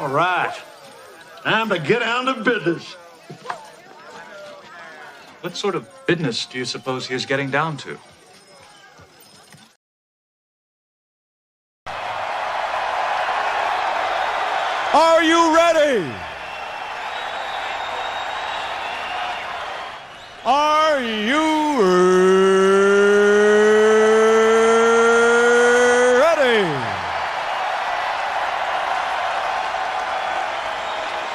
All right. Time to get down to business. What sort of business do you suppose he is getting down to? Are you ready? Are you ready?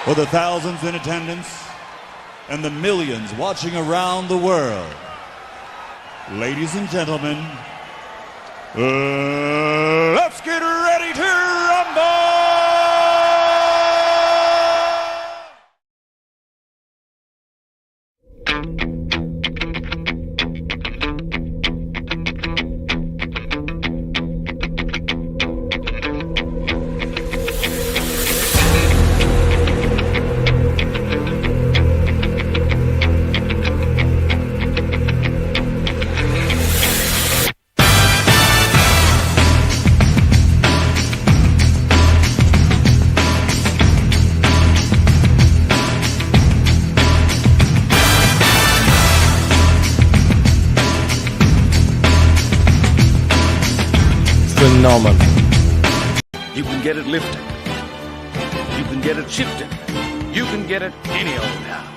For the thousands in attendance and the millions watching around the world, ladies and gentlemen, let's get ready to rumble! Phenomenal. You can get it lifted. You can get it shifted. You can get it any old now.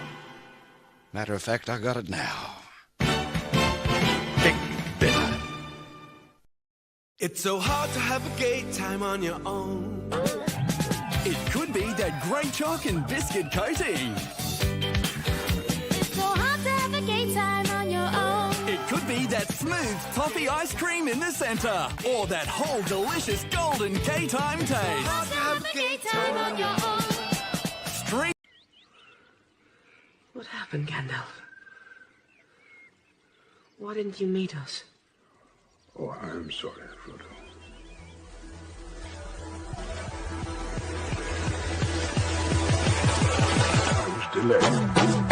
Matter of fact, I got it now. Big better. It's so hard to have a gay time on your own. It could be that great chalk and biscuit coating. It's so hard to have a gay time on your own. It could be that smooth toffee ice cream in the center. Or that whole delicious golden gay time taste. So hard to have a gay time on your own. Street. What happened, Gandalf? Why didn't you meet us? Oh, I'm sorry, Frodo. I was delayed.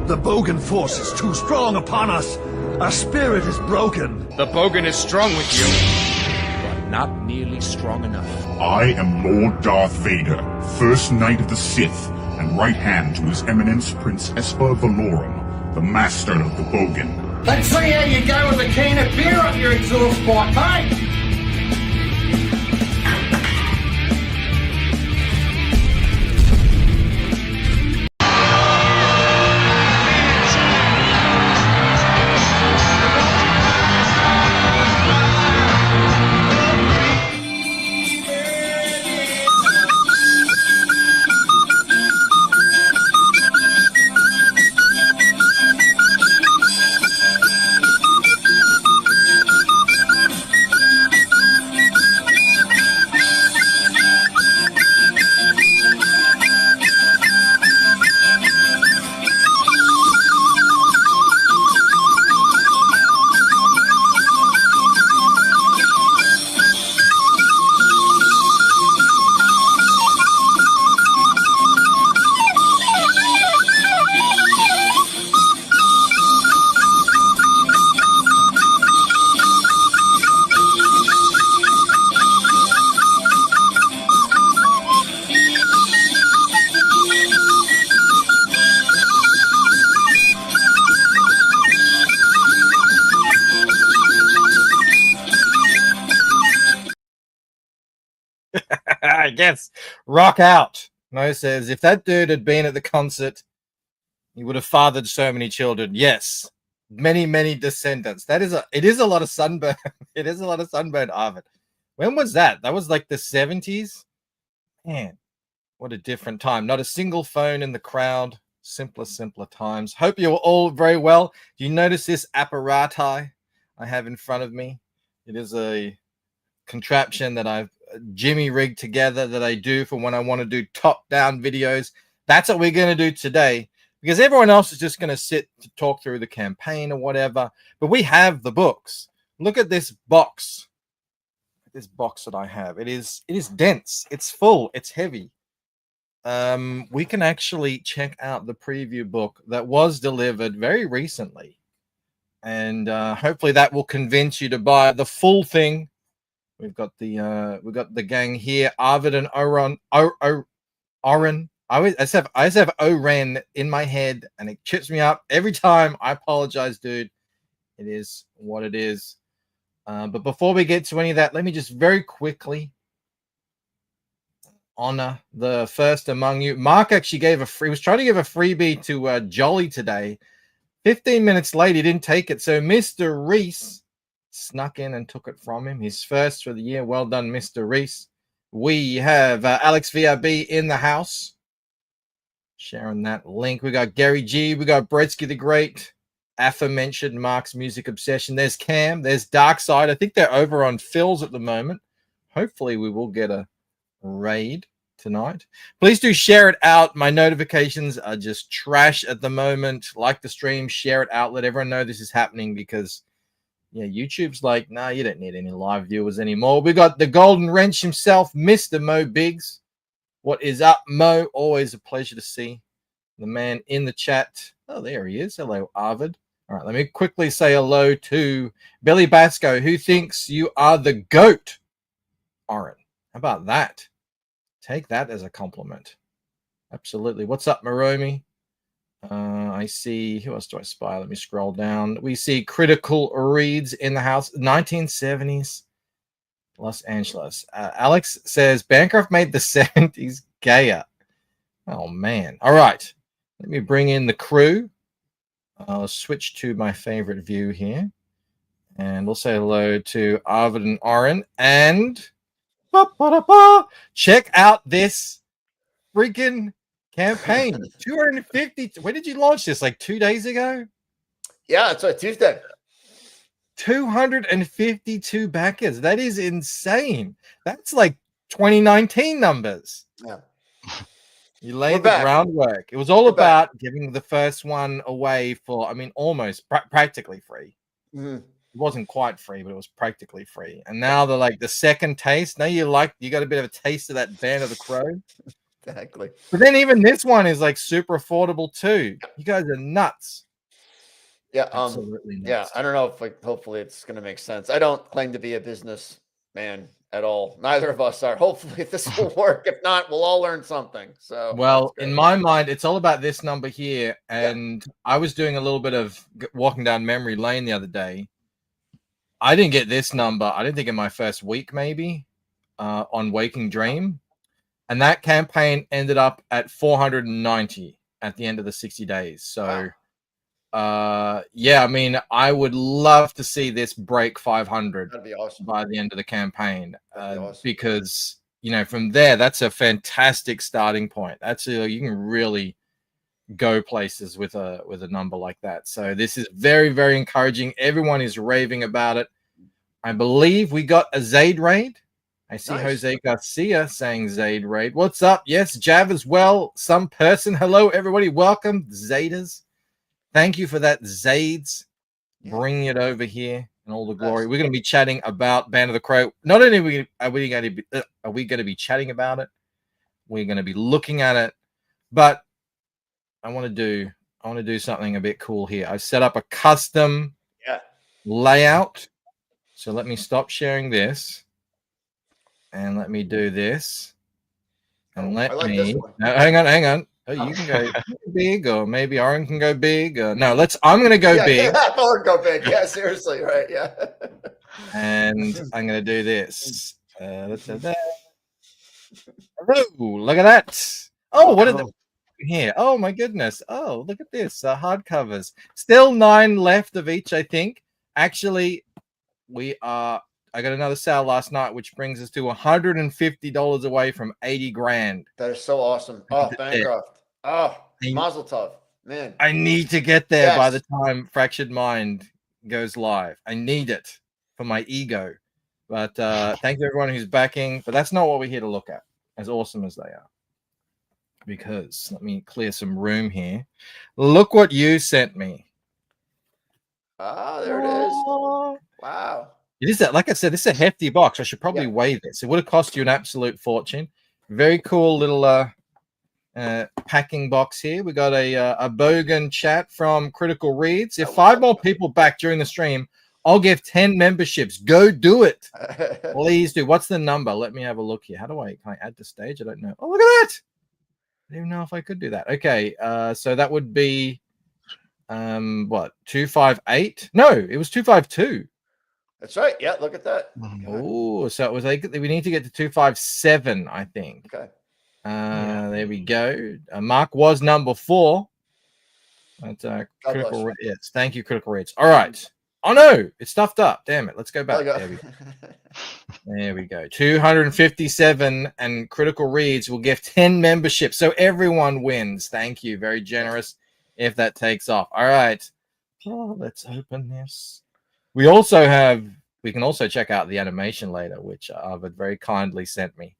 The Bogan force is too strong upon us. Our spirit is broken. The Bogan is strong with you, but not nearly strong enough. I am Lord Darth Vader, First Knight of the Sith, and right hand to His Eminence Prince Espa Valorum, the Master of the Bogan. Let's see how you go with a can of beer up your exhaust pipe, mate. I guess rock out. Mo says if that dude had been at the concert, he would have fathered so many children. Yes, many descendants. It is a lot of sunburn. It is a lot of sunburn, Arvid. When was that? That was like the 70s. Man, what a different time. Not a single phone in the crowd. Simpler times. Hope you're all very well. Do you notice this apparatus I have in front of me? It is a contraption that I've Jimmy rigged together that I do for when I want to do top-down videos. That's what we're going to do today, because everyone else is just going to sit to talk through the campaign or whatever. But we have the books. Look at this box. This box that I have. It is dense. It's full. It's heavy. we can actually check out the preview book that was delivered very recently. And hopefully that will convince you to buy the full thing. We've got the gang here, Arvid and Oren. Oren. I always have Oren in my head, and it trips me up every time. I apologize, dude. It is what it is. But before we get to any of that, let me just very quickly honor the first among you. Mark actually was trying to give a freebie to Jolly today. 15 minutes late, he didn't take it. So Mr. Reese snuck in and took it from him. His first for the year. Well done, Mr. Reese. We have Alex VRB in the house. Sharing that link. We got Gary G. We got Bretsky the Great. Aforementioned Mark's Music Obsession. There's Cam. There's Darkside. I think they're over on Phil's at the moment. Hopefully we will get a raid tonight. Please do share it out. My notifications are just trash at the moment. Like the stream, share it out. Let everyone know this is happening because, yeah, YouTube's like, nah, you don't need any live viewers anymore. We got the Golden Wrench himself, Mr. Mo Biggs. What is up, Mo? Always a pleasure to see the man in the chat. Oh, there he is. Hello, Arvid. All right, let me quickly say hello to Billy Basco, who thinks you are the GOAT, Oren. How about that? Take that as a compliment. Absolutely. What's up, Maromi? I see. Who else do I spy? Let me scroll down. We see Critical Reads in the house. 1970s. Los Angeles. Alex says Bancroft made the 70s gayer. Oh, man. All right. Let me bring in the crew. I'll switch to my favorite view here. And we'll say hello to Arvid and Oren. And check out this freaking campaign. 250. When did you launch this? Like 2 days ago? Yeah, it's like Tuesday. 252 backers. That is insane. That's like 2019 numbers. Yeah. You laid the groundwork. It was all about giving the first one away for, I mean, almost practically free. Mm-hmm. It wasn't quite free, but it was practically free. And now they're like the second taste. Now you got a bit of a taste of that Band of the Crow. Exactly. But then even this one is like super affordable too. You guys are nuts. Yeah, absolutely nuts. Yeah, I don't know if hopefully it's going to make sense. I don't claim to be a businessman at all. Neither of us are. Hopefully this will work. If not, we'll all learn something. So, well, in my mind, it's all about this number here. And I was doing a little bit of walking down memory lane the other day. I didn't get this number. I didn't think in my first week, maybe, on Waking Dream. And that campaign ended up at 490 at the end of the 60 days. So, yeah, I mean, I would love to see this break 500. That'd be awesome. By the end of the campaign. Awesome. Because, you know, from there, that's a fantastic starting point. That's you can really go places with a number like that. So this is very, very encouraging. Everyone is raving about it. I believe we got a Zaid raid. I see Jose Garcia saying Zaid raid. What's up? Yes, Jav as well. Some person. Hello, everybody. Welcome, Zayders. Thank you for that, Zaids. Bringing it over here in all the glory. We're going to be chatting about Band of the Crow. Not only are we going to be chatting about it, we're going to be looking at it, but I want to do something a bit cool here. I've set up a custom layout. So let me stop sharing this. And let me do this. And no, hang on. Oh, you can go big, or maybe Oren can go big. No, I'm going to go big. Yeah, Oren go big. Yeah, seriously, right? Yeah. And I'm going to do this. Oh, look at that! Oh, what are here? Oh my goodness! Oh, look at this. Hardcovers. Still 9 left of each, I think. Actually, I got another sale last night, which brings us to $150 away from 80 grand. That is so awesome. Oh, Bancroft. Oh, Mazel Tov. Man. I need to get there by the time Fractured Mind goes live. I need it for my ego. But thank you everyone who's backing. But that's not what we're here to look at, as awesome as they are. Because let me clear some room here. Look what you sent me. Ah, there it is. Wow. It is that, like I said, this is a hefty box. I should probably weigh this. It would have cost you an absolute fortune. Very cool little packing box here. We got a Bogan chat from Critical Reads. If 5 more people back during the stream, I'll give 10 memberships. Go do it. Please do. What's the number? Let me have a look here. Can I add to stage? I don't know. Oh, look at that. I don't even know if I could do that. Okay. So that would be what, 258? No, it was 252. That's right. Yeah, look at that. Oh, so it was like we need to get to 257, I think. Okay. There we go. Mark was number 4. That's Critical Reads. Yes, thank you, Critical Reads. All right. Oh no, it's stuffed up. Damn it. Let's go back. There we go. There we go. 257, and Critical Reads will give 10 memberships, so everyone wins. Thank you. Very generous if that takes off. All right. Oh, let's open this. We can also check out the animation later, which Arvid very kindly sent me.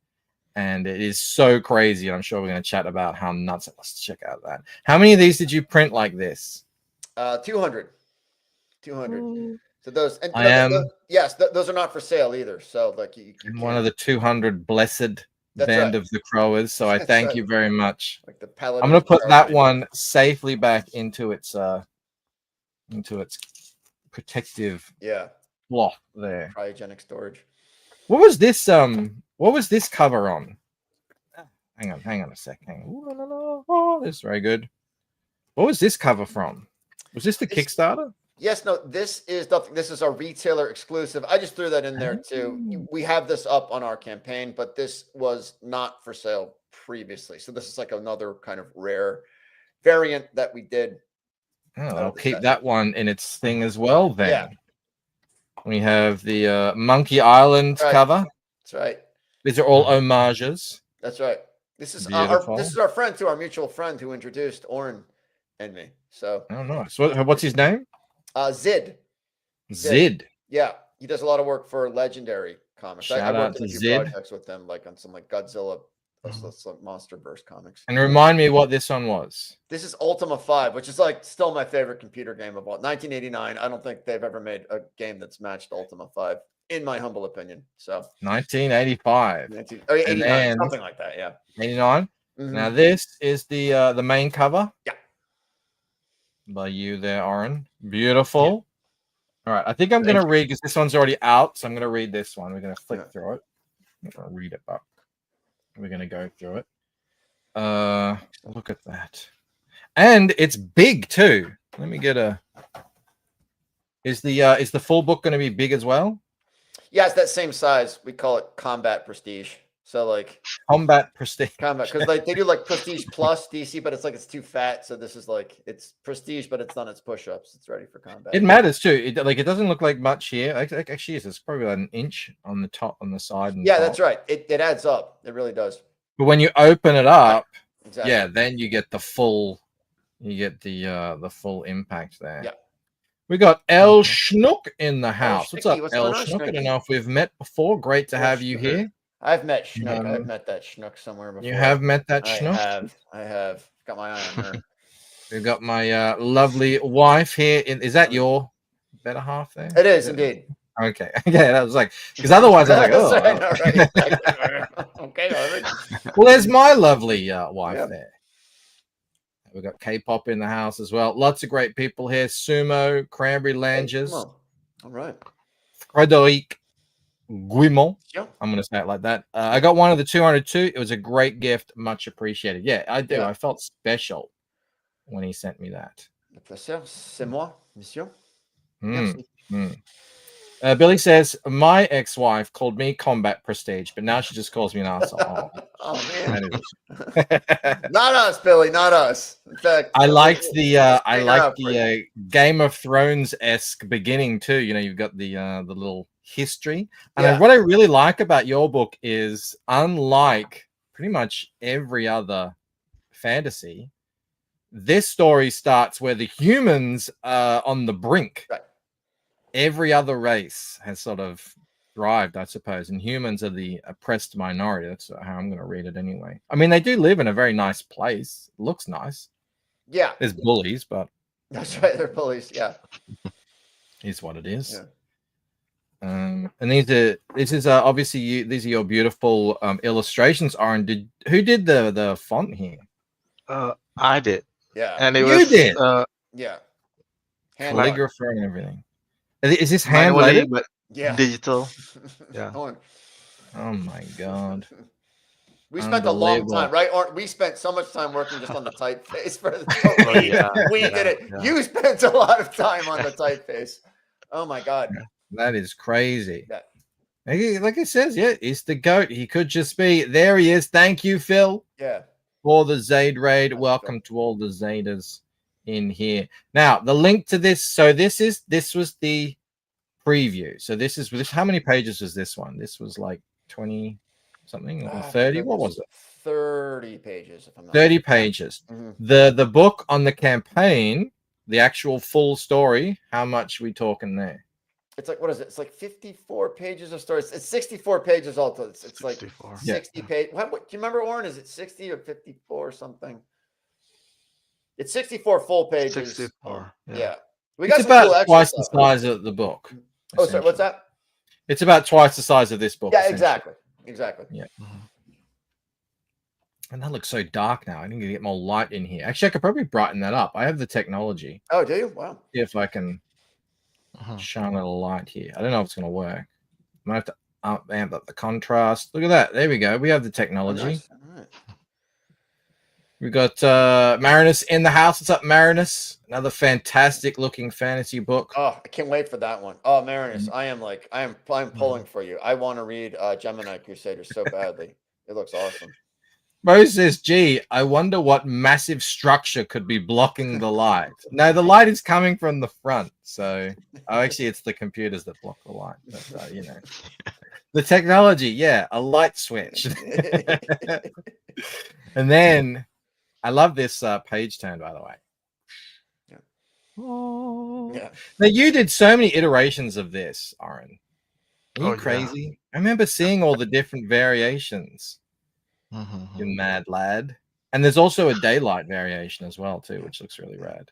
And it is so crazy. I'm sure we're going to chat about how nuts. Let's check out that. How many of these did you print like this? 200. 200. So those, and those are not for sale either. So like I'm one of the 200 blessed band of the Crowers. So I thank you very much. Like the I'm going to put that one safely back into its protective cloth there. Cryogenic storage. What was this cover on? Hang on a sec. Oh, this is very good. What was this cover from? Was this the Kickstarter? Yes, no, this is our retailer exclusive. I just threw that in there too. We have this up on our campaign, but this was not for sale previously. So this is like another kind of rare variant that we did. Oh, I'll keep that one in its thing as well then. Yeah. We have the Monkey Island cover. That's right. These are all homages. That's right. This is our friend, too, our mutual friend who introduced Oren and me. So. Oh, nice. What's his name? Zid. Zid. Yeah, he does a lot of work for Legendary Comics. Shout I out worked to in a few Zid. projects with them, like on some like Godzilla, Monsterverse comics. And remind me what this one was. This is Ultima 5, which is like still my favorite computer game of all. 1989. I don't think they've ever made a game that's matched Ultima 5, in my humble opinion. So 1985. 89, something like that. Yeah. 89. Mm-hmm. Now this is the main cover. Yeah. By you there, Oren. Beautiful. All right. I think I'm going to read because this one's already out. So I'm going to read this one. We're going to flick through it. I'm going to read it up. We're going to go through it. Look at that. And it's big too. Let me get a... Is the full book going to be big as well? Yeah, it's that same size. We call it Combat Prestige. So like Combat Prestige. Combat, because like they do like Prestige Plus DC, but it's like it's too fat. So this is like it's Prestige, but it's done its push-ups. It's ready for combat. It matters too. It doesn't look like much here. Actually, it's probably like an inch on the top, on the side. And yeah, top. that's right. It adds up. It really does. But when you open it up, exactly. Yeah, then you get the full. You get the full impact there. Yeah. We got El Schnook in the house. What's up, What's El going on, Schnook? I Schnooky? don't know if we've met before. Great to have you here. I've met Schnook. I've met that Schnook somewhere before. You have met that Schnook? I have. Got my eye on her. We've got my lovely wife here. Is that your better half there? It is indeed. Okay. Yeah, that was like, because otherwise I was like, oh. Right. Okay, all right. Well, there's my lovely wife there. We've got K-pop in the house as well. Lots of great people here. Sumo, Cranberry Langes. All right. Frederic Guimont. Yeah. I'm going to say it like that. I got one of the 202. It was a great gift. Much appreciated. Yeah, I do. Yeah. I felt special when he sent me that. Le plaisir, c'est moi, monsieur. Billy says, my ex-wife called me Combat Prestige, but now she just calls me an asshole. Oh, man. Not us, Billy. Not us. In fact, I liked the Game of Thrones-esque beginning too. You know, you've got the little history. And what I really like about your book is, unlike pretty much every other fantasy, this story starts where the humans are on the brink. Right. Every other race has sort of thrived, I suppose, and humans are the oppressed minority. That's how I'm going to read it anyway. I mean, they do live in a very nice place. It looks nice. Yeah. There's bullies, but... That's right, they're bullies, yeah. Is what it is. Yeah. And this is obviously these are your beautiful illustrations, Aaron. Who did the font here? I did. Yeah. And it You was did? Yeah. Hand Like- Calligrapher and everything. Is this manually, hand-loaded? but Yeah. digital. Yeah. Owen, Oh my god. we spent a long Unbelievable. time, right? We spent so much time working just on the typeface for the Oh, yeah, we yeah, did it. yeah. You spent a lot of time on the typeface. Oh my god. That is crazy. Yeah. Like it says, yeah, he's the GOAT. He could just be there. He is. Thank you, Phil, Yeah. for the Zayd raid. That's Welcome to all the Zayders in here. Now, the link to this. So this was the preview. So this how many pages was this one? This was like 20 something or 30. What was it? 30 pages, if I'm not 30 mistaken. pages. Mhm. The book on the campaign, the actual full story, how much we talking there? It's like, what is it? It's like 54 pages of stories. It's 64 pages all told. It's like 64. 60 page. What, do you remember, Warren? Is it 60 or 54 or something? It's 64 full pages. 64. Yeah. We It's got some cool about extra twice the stuff. size of the book. Oh, sorry. What's that? It's about twice the size of this book. Yeah, essentially. exactly. Exactly. Yeah. And that looks so dark now. I need to get more light in here. Actually, I could probably brighten that up. I have the technology. Oh, do you? Wow. See if I can shine a little light here. I don't know if it's going to work. I might have to amp up the contrast. Look at that. There we go. We have the technology. Oh, nice. All right. We got Marinus in the house. What's up, Marinus? Another fantastic looking fantasy book. Oh, I can't wait for that one. Oh, Marinus, I'm pulling for you. I want to read Gemini Crusaders so badly. It looks awesome. Rose says, gee, I wonder what massive structure could be blocking the light. No, the light is coming from the front. So, actually, it's the computers that block the light. But, you know, the technology, yeah, a light switch. And then, I love this page turn, by the way. Yeah. Oh. Yeah. Now, you did so many iterations of this, Aaron. Are you Oh, yeah. crazy? I remember seeing all the different variations. You mad lad. And there's also a daylight variation as well too, which looks really rad.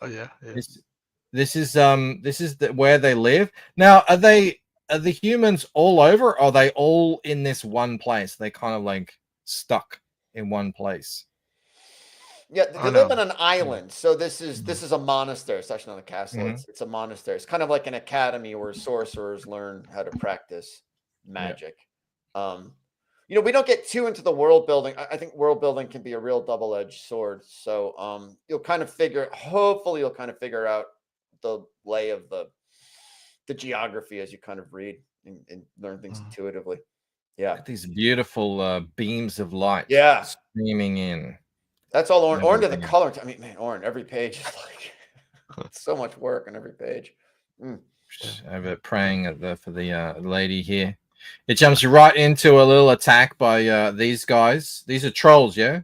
Oh yeah. This is where they live. Now, are the humans all over, or are they all in this one place? They kind of like stuck in one place. Yeah, they live on an island. So this is a monastery. It's actually not a castle. It's a monastery. It's kind of like an academy where sorcerers learn how to practice magic. You know, we don't get too into the world building. I think world building can be a real double-edged sword. So hopefully you'll kind of figure out the lay of the geography as you kind of read and learn things intuitively. Yeah. These beautiful beams of light streaming in. That's all Oren. Oren did the color. I mean, man, Oren, every page is like so much work on every page. Over praying for the lady here. It jumps right into a little attack by these guys. These are trolls, yeah?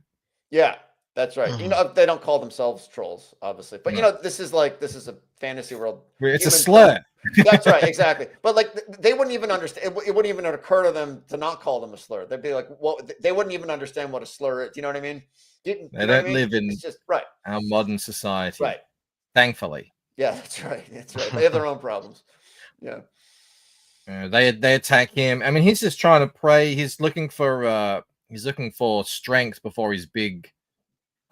Yeah, that's right. You know, they don't call themselves trolls, obviously. But, you know, this is a fantasy world. It's a slur. That's right, exactly. But, like, they wouldn't even understand. It wouldn't even occur to them to not call them a slur. They'd be like, well, they wouldn't even understand what a slur is. Do you know what I mean? They don't live in right. our modern society. Right. Thankfully. Yeah, that's right. That's right. They have their own problems. Yeah. They attack him. I mean, he's just trying to pray. He's looking for strength before his big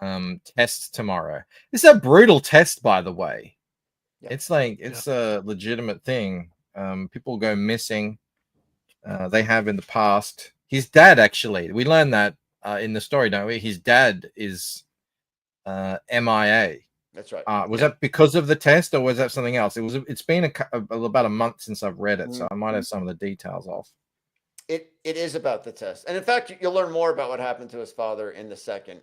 test tomorrow. It's a brutal test, by the way. Yeah. It's like it's a legitimate thing. People go missing. They have in the past. His dad, actually, we learned that in the story, don't we? His dad is MIA. That's right. Was that because of the test, or was that something else? It's been about a month since I've read it, so I might have some of the details off. It is about the test, and in fact, you'll learn more about what happened to his father in the second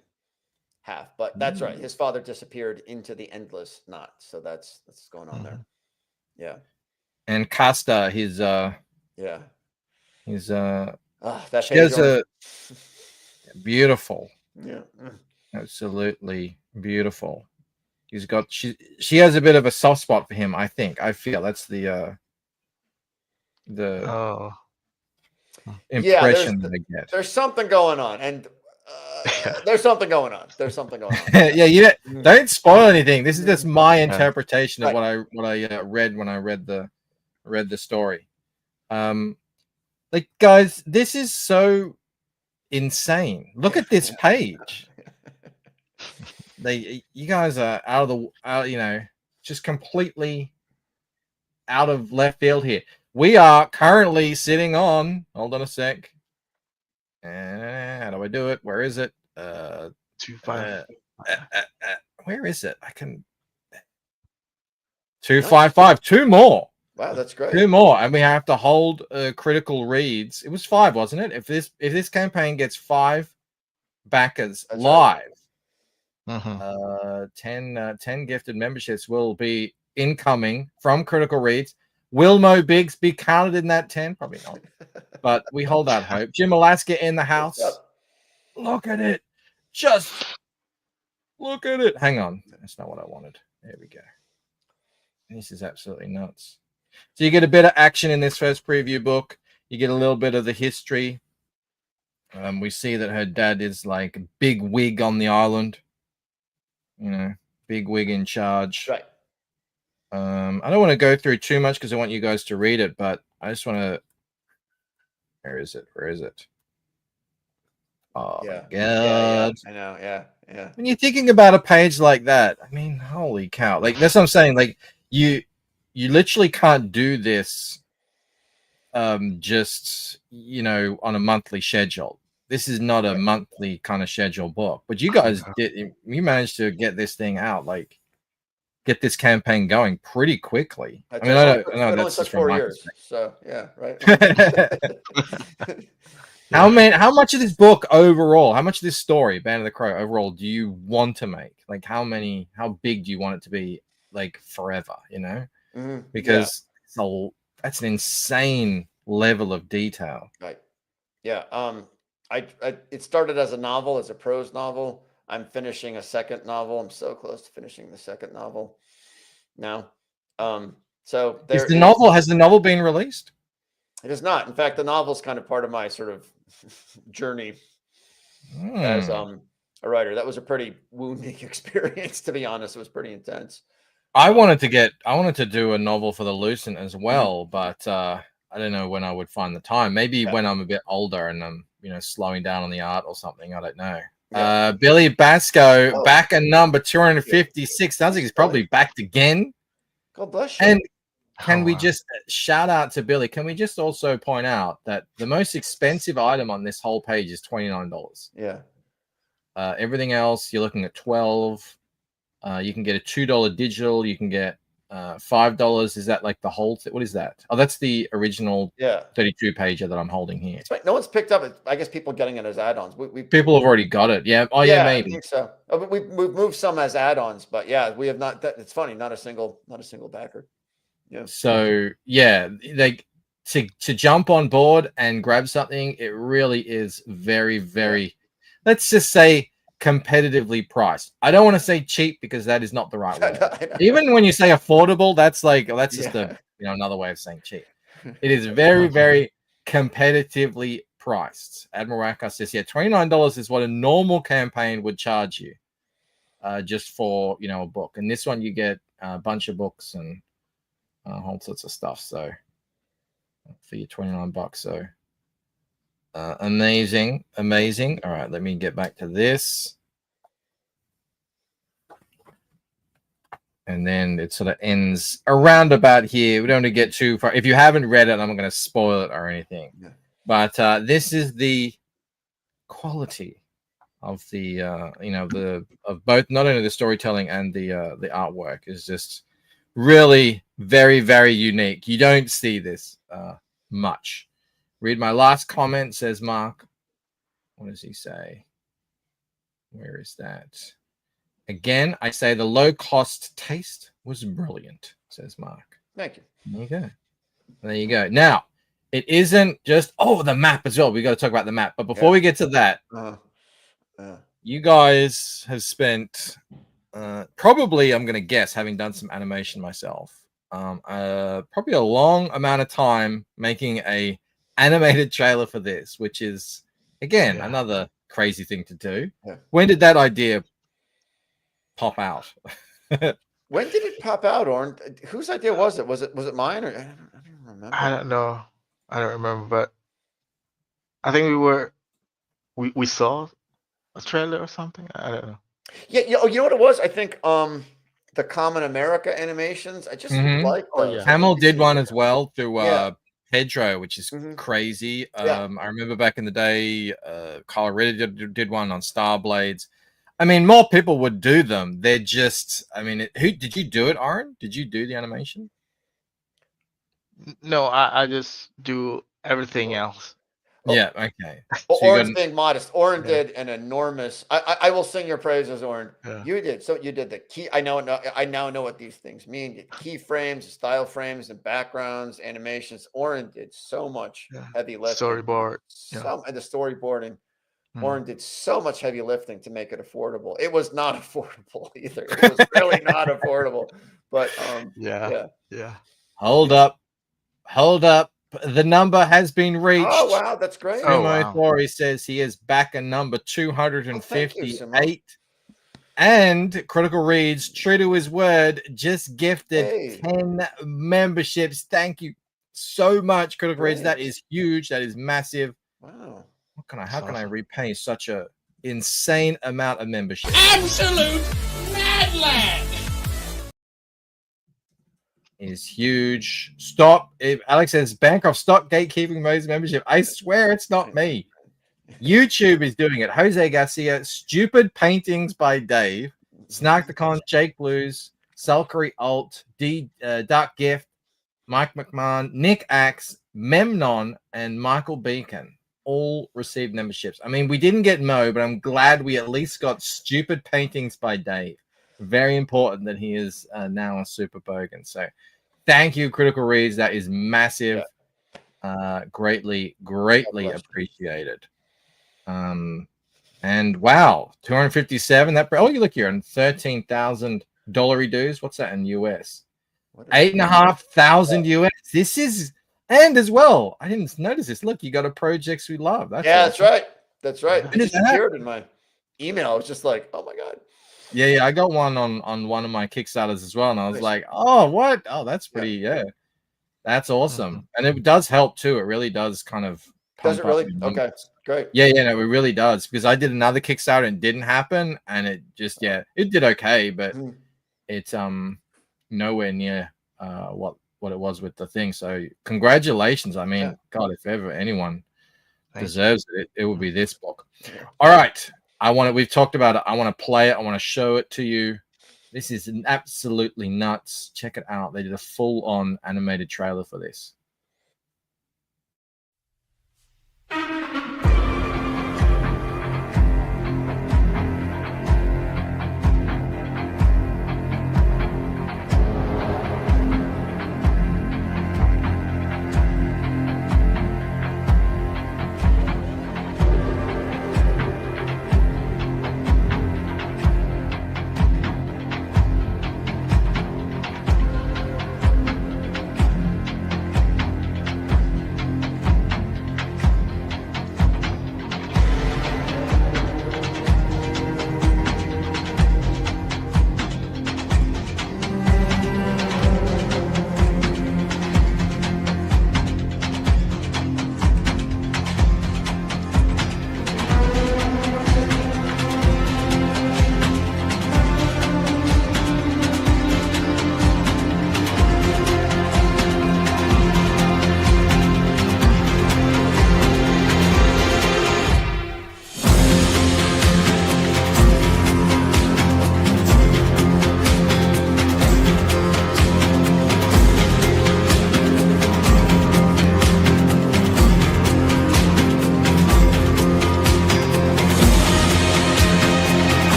half. But that's right. His father disappeared into the endless knot, so that's what's going on there. Yeah. And Casta, his that she has a beautiful, yeah, absolutely beautiful. She has a bit of a soft spot for him, I think. I feel that's the impression that I get. There's something going on, and there's something going on. There's something going on. Yeah, don't spoil anything. This is just my interpretation of what I read when I read the story. Like, guys, this is so insane. Look at this page. you guys are just completely out of left field here. We are currently sitting on. Hold on a sec. How do I do it? Where is it? 2-5. Where is it? I can 255. Two more. Wow, that's great. Two more, and we have to hold critical reads. It was 5, wasn't it? If this campaign gets 5 backers That's live, Mm-hmm. 10 gifted memberships will be incoming from critical reads. Will Mo Biggs be counted in that 10? Probably not, but we hold out hope. Jim Alaska in the house. Look at it. Just look at it. Hang on. That's not what I wanted. There we go. This is absolutely nuts. So you get a bit of action in this first preview book. You get a little bit of the history. We see that her dad is like big wig on the island. Big wig in charge. Right. I don't want to go through too much because I want you guys to read it, but I just want to. Where is it? Where is it? Oh my god! Yeah, I know. Yeah. When you're thinking about a page like that, I mean, holy cow! Like that's what I'm saying. Like you literally can't do this. Just on a monthly schedule. This is not a monthly kind of schedule book, but you guys you managed to get this thing out, like get this campain going pretty quickly. I mean, I know that's took just from 4 my years. So yeah, right. How much of this book overall, how much of this story, Band of the Crow overall, do you want to make? Like how big do you want it to be, like forever, Because that's an insane level of detail. Right. Yeah. It started as a novel, as a prose novel. I'm finishing a second novel. I'm so close to finishing the second novel now. So has the novel been released? It is not. In fact, the novel is kind of part of my sort of journey as a writer. That was a pretty wounding experience, to be honest. It was pretty intense. I wanted to do a novel for the Lucent as well, but I don't know when I would find the time. Maybe when I'm a bit older and I'm slowing down on the art or something. I don't know. Billy Basco back at number 256. Sounds like he's probably backed again. God bless you. And can we just shout out to Billy? Can we just also point out that the most expensive item on this whole page is $29? Yeah. Everything else you're looking at $12. You can get a $2 digital. You can get $5. Is that like the whole? What is that? Oh, that's the original 32 pager that I'm holding here. Right. No one's picked up it. I guess people getting it as add-ons. People have already got it. Yeah. Oh yeah, maybe. I think so. We've moved some as add-ons, but yeah, we have not. It's funny. Not a single backer. Yeah. So yeah, like to jump on board and grab something, it really is very, very. Let's just say competitively priced. I don't want to say cheap because that is not the right word. Even when you say affordable, that's just another way of saying cheap. It is very, very competitively priced. Admiral Raka says, yeah, $29 is what a normal campaign would charge you just for a book. And this one you get a bunch of books and all sorts of stuff. So for your $29. So amazing. All right, let me get back to this. And then it sort of ends around about here. We don't want to get too far. If you haven't read it, I'm not going to spoil it or anything. Yeah. But this is the quality of the of both, not only the storytelling and the artwork is just really very, very unique. You don't see this much. Read my last comment, says Mark. What does he say? Where is that? Again, I say the low-cost taste was brilliant, says Mark. Thank you. There you go. There you go. Now, it isn't just, the map as well. We got to talk about the map. But before we get to that, you guys have spent probably, I'm going to guess, having done some animation myself, probably a long amount of time making a animated trailer for this, which is, again, another crazy thing to do. Yeah. When did that idea pop out? When did it pop out, Orn? Whose idea was it? Was it mine or I don't remember? I don't know. I don't remember, but I think we saw a trailer or something. I don't know. Yeah, you know what it was? I think the Common America animations. I just like those. I think Hamill they did seem one to- as well to Yeah. Pedro, which is crazy. I remember back in the day, Kyle Ritter did one on Star Blades. I mean, more people would do them. They're just, I mean, who did you do it, Aaron? Did you do the animation? No, I just do everything else. Yeah, okay. Well, So you Oren's got being modest. Oren Yeah. did an enormous. I will sing your praises, Oren. Yeah. You did. So you did the key. I now know what these things mean. You keyframes, style frames, and backgrounds, animations. Oren did so much heavy lifting. Storyboard. Yeah. And the storyboarding. Mhm. Oren did so much heavy lifting to make it affordable. It was not affordable either. It was really not affordable. But Yeah. hold up. The number has been reached. Oh wow, that's great. Sumo Thori says he is back at number 258. Sumo. And Critical Reads, true to his word, just gifted 10 memberships. Thank you so much, Critical Reads. That is huge. That is massive. Wow. How can I repay such a insane amount of membership? Absolute mad lad. Is huge. Stop. Alex says, Bancroft, stop gatekeeping Mo's membership. I swear it's not me. YouTube is doing it. Jose Garcia, Stupid Paintings by Dave, Snarkthecon, Jake Blues, Sulkery Alt, Dark Gift, Mike McMahon, Nick Axe, Memnon, and Michael Beacon all received memberships. I mean, we didn't get Mo, but I'm glad we at least got Stupid Paintings by Dave. Very important that he is now a Super Bogan. So thank you, Critical Reads. That is massive. Greatly appreciated. And wow, 257. That you look here on $13,000 dues. What's that in US? 8,500 US. This is, and as well, I didn't notice this. Look, you got a Projects We Love. That's right. That's right. It just that? appeared in my email. I was just like, oh my god. Yeah, I got one on one of my Kickstarters as well, and I was like, oh, what? Oh, that's pretty. That's awesome, and it does help too. It really does kind of. Does it really? Okay, great. Yeah, no, it really does, because I did another Kickstarter and it didn't happen, and it just it did okay, but it's nowhere near what it was with the thing. So congratulations. I mean, God, if ever anyone deserves it, it will be this book. All right. We've talked about it. I want to play it. I want to show it to you. This is absolutely nuts. Check it out. They did a full-on animated trailer for this.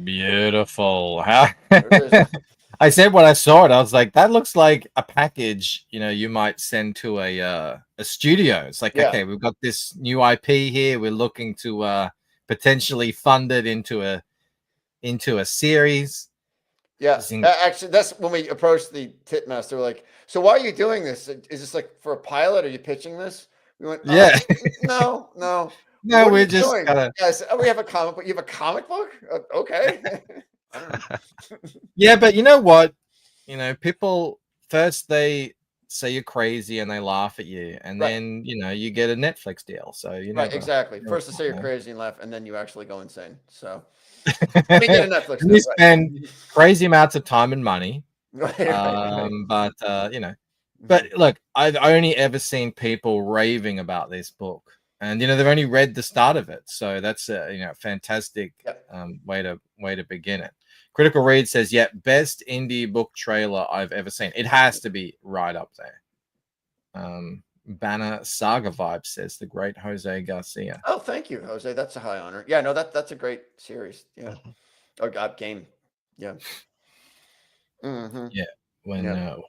Beautiful. I I said when I saw it, I was like, that looks like a package, you might send to a studio. It's like, okay, we've got this new IP here. We're looking to potentially fund it into a series. Yeah, actually, that's when we approached the Titmaster. Like, so why are you doing this? Is this like for a pilot? Are you pitching this? We went, Yeah. No. No, What are we're you just doing? gotta. Yes, we have a comic book. You have a comic book? Okay. I don't know. Yeah, but you know what? People first they say you're crazy and they laugh at you, and then you get a Netflix deal. So Right, exactly. First they say you're know. crazy and laugh, and then you actually go insane. So let me get a Netflix And deal. you spend crazy amounts of time and money. Right. But but look, I've only ever seen people raving about this book, and they've only read the start of it, so that's a fantastic way to begin it. Critical Read says, "Yeah, best indie book trailer I've ever seen. It has to be right up there." Banner Saga Vibe says the great Jose Garcia. Oh, thank you, Jose. That's a high honor. Yeah, no, that's a great series. Yeah, or game. Yeah. Yeah. When oh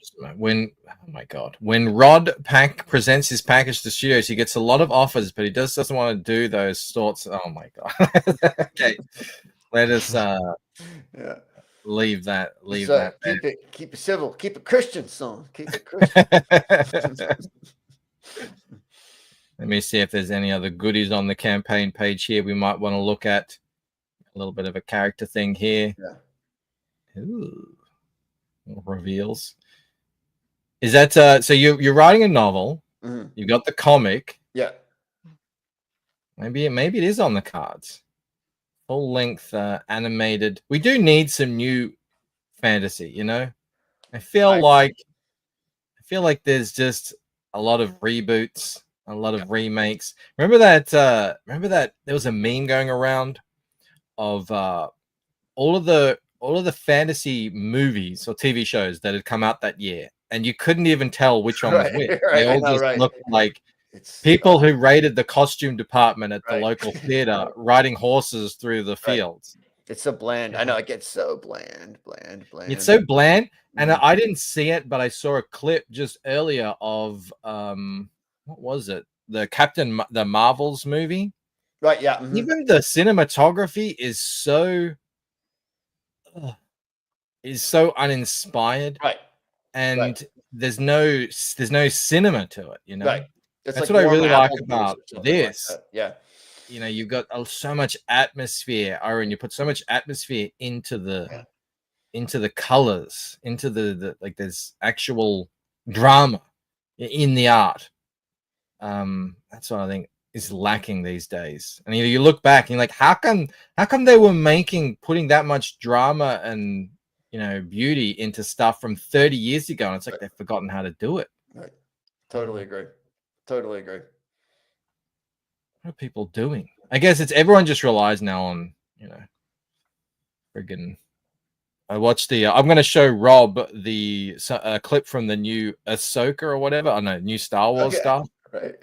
my god, when Rod Pack presents his package to studios, he gets a lot of offers, but he doesn't want to do those sorts. Oh my god. Okay, let us leave that there. Keep it civil, keep it Christian, son. Keep it Christian. Let me see if there's any other goodies on the campaign page here we might want to look at. A little bit of a character thing here. Yeah. Ooh. Reveals. Is that so you're writing a novel? You got the comic. Yeah. Maybe it is on the cards. Full length animated. We do need some new fantasy, I feel like there's just a lot of reboots, a lot of remakes. Remember that there was a meme going around of all of the fantasy movies or TV shows that had come out that year, and you couldn't even tell which one was which. They all just looked like people who raided the costume department at the local theater riding horses through the fields. It's so bland. I know it gets so bland. It's so bland, and I didn't see it, but I saw a clip just earlier of what was it? The Marvels movie. Right. Yeah. Even the cinematography is so uninspired, right? And there's no cinema to it, Right. That's like what I really like about this. Like you've got so much atmosphere, Aaron. You put so much atmosphere into the colors, into the like. There's actual drama in the art. That's what I think is lacking these days. And you look back and you're like, how come they were putting that much drama and beauty into stuff from 30 years ago, and it's like they've forgotten how to do it. Right. Totally agree. What are people doing? I guess it's everyone just relies now on friggin' I watched the I'm going to show Rob the clip from the new Ahsoka or whatever. I know, new Star Wars stuff. Right.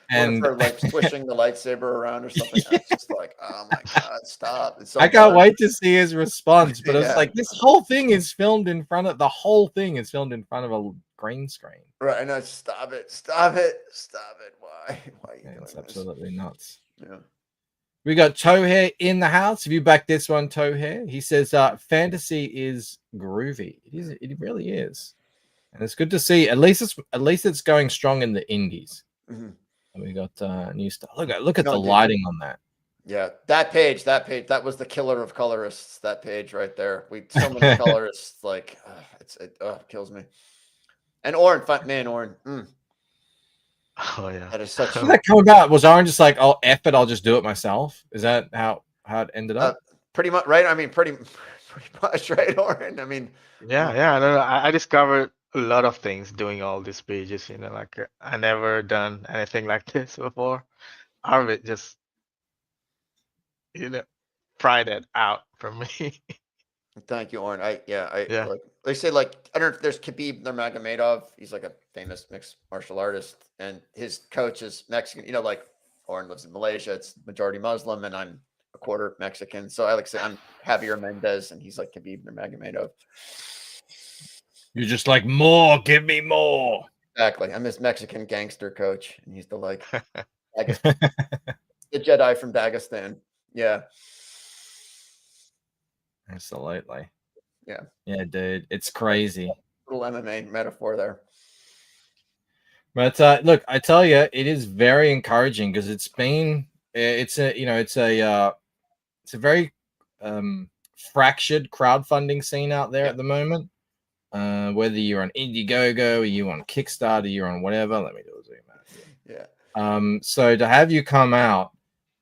And her like swishing the lightsaber around or something. It's just like, oh my god, stop! It's so I can't wait to see his response. But it's like this whole thing is filmed in front of a green screen. Right. I know. Stop it! Why are you doing it's this? Absolutely nuts. Yeah. We got Tohair in the house. Have you backed this one, Tohair? He says fantasy is groovy. It really is, and it's good to see. At least it's going strong in the indies. And we got new stuff. Look at the lighting on that. Yeah, that page. That was the killer of colorists. That page right there. So many colorists. Like it kills me. And Oren. Oh yeah. That is such. How did that come about? Was Oren just like, oh, F it, I'll just do it myself? Is that how it ended up? Pretty much, right? I mean, pretty much, right, Oren? I mean, yeah. I discovered a lot of things doing all these pages. Like I never done anything like this before. Arvid just pried it out from me. Thank you, Oren. Like, they say, like, I don't know if there's Khabib Nurmagomedov. He's like a famous mixed martial artist, and his coach is Mexican. Like Oren lives in Malaysia. It's majority Muslim, and I'm a quarter Mexican. So I like to say I'm Javier Mendez, and he's like Khabib Nurmagomedov. You're just like, more, give me more. Exactly. I'm his Mexican gangster coach, and he's the the Jedi from Dagestan. Yeah. Absolutely. Yeah. Yeah, dude. It's crazy. Little MMA metaphor there. But look, I tell you, it is very encouraging because it's a very fractured crowdfunding scene out there at the moment. Whether you're on Indiegogo or you on Kickstarter, you're on whatever. Let me do a zoom out here. Yeah. So to have you come out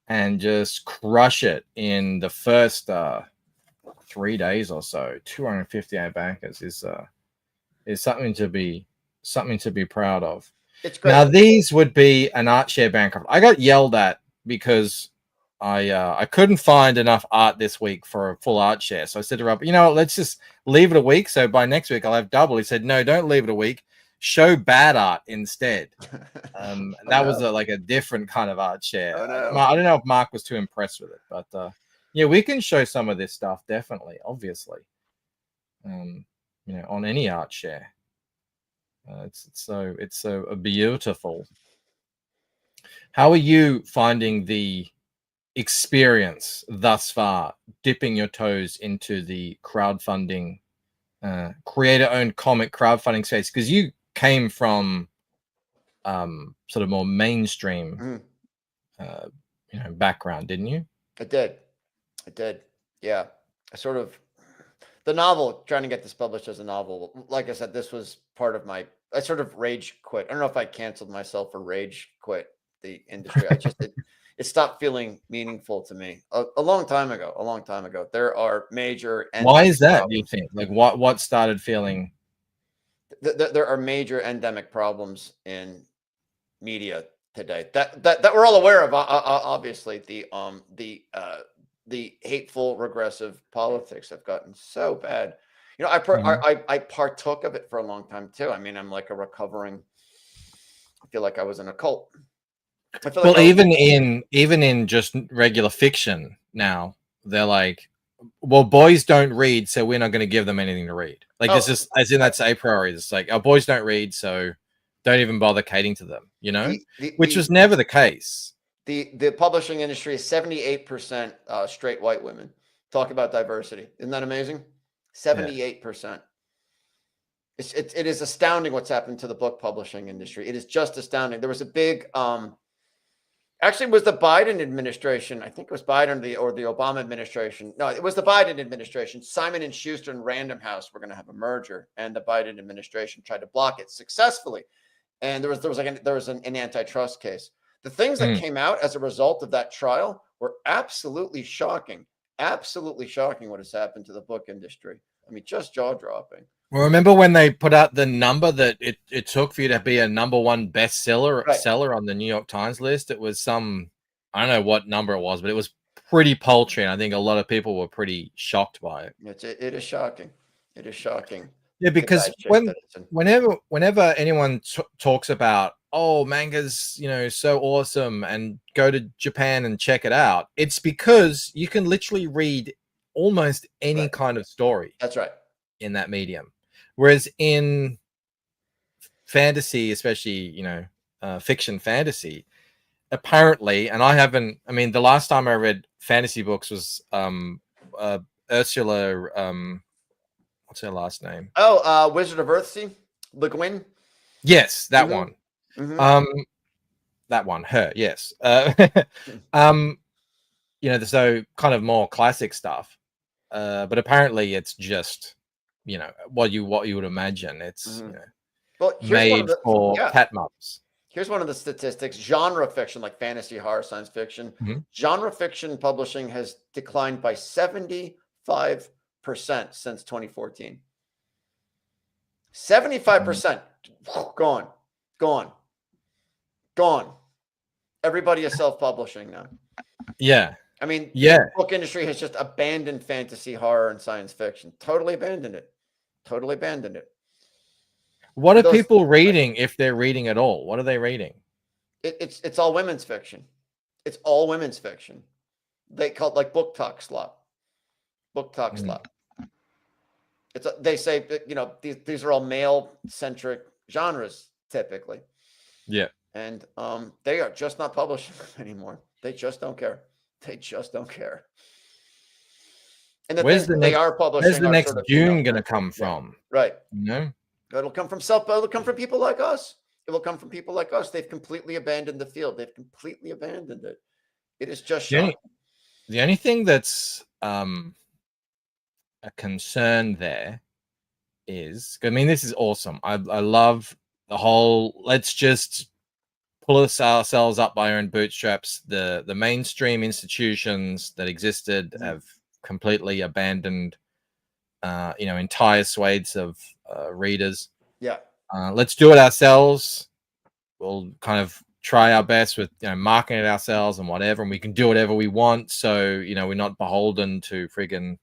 and just crush it in the first 3 days or so, 258 backers is something to be proud of. It's great. Now these would be an art share Bancroft. I got yelled at because I couldn't find enough art this week for a full art share. So I said to Rob, let's just leave it a week. So by next week I'll have double. He said, no, don't leave it a week. Show bad art instead. And that was like a different kind of art share. I don't know if Mark was too impressed with it, but yeah, we can show some of this stuff definitely, obviously. On any art share. It's so beautiful. How are you finding the experience thus far, dipping your toes into the crowdfunding, creator-owned comic crowdfunding space? Because you came from sort of more mainstream background, didn't you? I did. Yeah. The novel, trying to get this published as a novel, like I said, this was part of I sort of rage quit. I don't know if I canceled myself or rage quit the industry. It stopped feeling meaningful to me a long time ago. There are major. Why is that? Do you think? Like what started feeling? There are major endemic problems in media today that we're all aware of. Obviously, the hateful, regressive politics have gotten so bad. I partook of it for a long time too. I mean, I'm like a recovering. I feel like I was in a cult. Well, even in just regular fiction now, they're like, well, boys don't read, so we're not going to give them anything to read. Like this is as in that's a priority. It's like our boys don't read, so don't even bother catering to them. Which was never the case. The publishing industry is 78% straight white women. Talk about diversity. Isn't that amazing? 78%. It is astounding what's happened to the book publishing industry. It is just astounding. There was a big actually, it was the Biden administration. I think it was Biden or the Obama administration. No, it was the Biden administration. Simon & Schuster and Random House were going to have a merger, and the Biden administration tried to block it successfully. And there was an antitrust case. The things that came out as a result of that trial were absolutely shocking. Absolutely shocking what has happened to the book industry. I mean, just jaw-dropping. Well, remember when they put out the number that it took for you to be a #1 seller on the New York Times list? It was I don't know what number it was, but it was pretty paltry. And I think a lot of people were pretty shocked by it. It is shocking. It is shocking. Yeah, because whenever anyone talks about, oh, manga's, so awesome and go to Japan and check it out, it's because you can literally read almost any kind of story. That's right. In that medium. Whereas in fantasy, especially, fiction fantasy, apparently, and the last time I read fantasy books was Ursula, what's her last name? Oh, Wizard of Earthsea, Le Guin. Yes, that one. That one, her, yes. So kind of more classic stuff. But apparently it's just, what you would imagine. It's made for cat mums. Here's one of the statistics. Genre fiction, like fantasy, horror, science fiction, genre fiction publishing has declined by 75% since 2014. 75% gone. Everybody is self-publishing now. Yeah. I mean, the book industry has just abandoned fantasy, horror, and science fiction. Totally abandoned it. What are people reading if they're reading at all? What are they reading? It's all women's fiction. It's all women's fiction. They call it like book talk slop. They say that, these are all male centric genres typically. Yeah. And they are just not publishing anymore. They just don't care. They just don't care. And the things that they are publishing, where's the are next sort of Dune gonna come from? Right. You know? It'll come from people like us. It will come from people like us. They've completely abandoned the field. They've completely abandoned it. It is just shocking. The only thing that's a concern there is, I mean, this is awesome. I love the whole, let's just pull ourselves up by our own bootstraps. The mainstream institutions that existed have completely abandoned entire swathes of readers. Yeah. Let's do it ourselves. We'll kind of try our best with marketing it ourselves and whatever, and we can do whatever we want. So we're not beholden to friggin'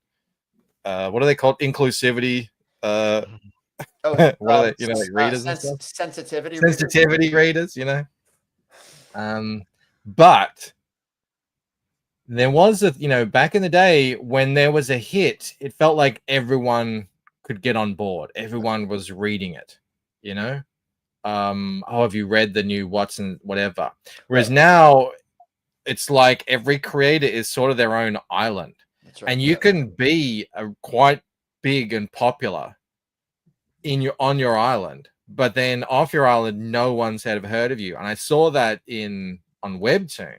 what are they called? Inclusivity. What are they? Like readers and stuff. Sensitivity readers. But there was back in the day when there was a hit, it felt like everyone could get on board. Everyone was reading it. Have you read the new Watson whatever? Whereas now it's like every creator is sort of their own island. That's right. And you can be quite big and popular on your island, but then off your island no one's ever heard of you. And I saw that on Webtoon,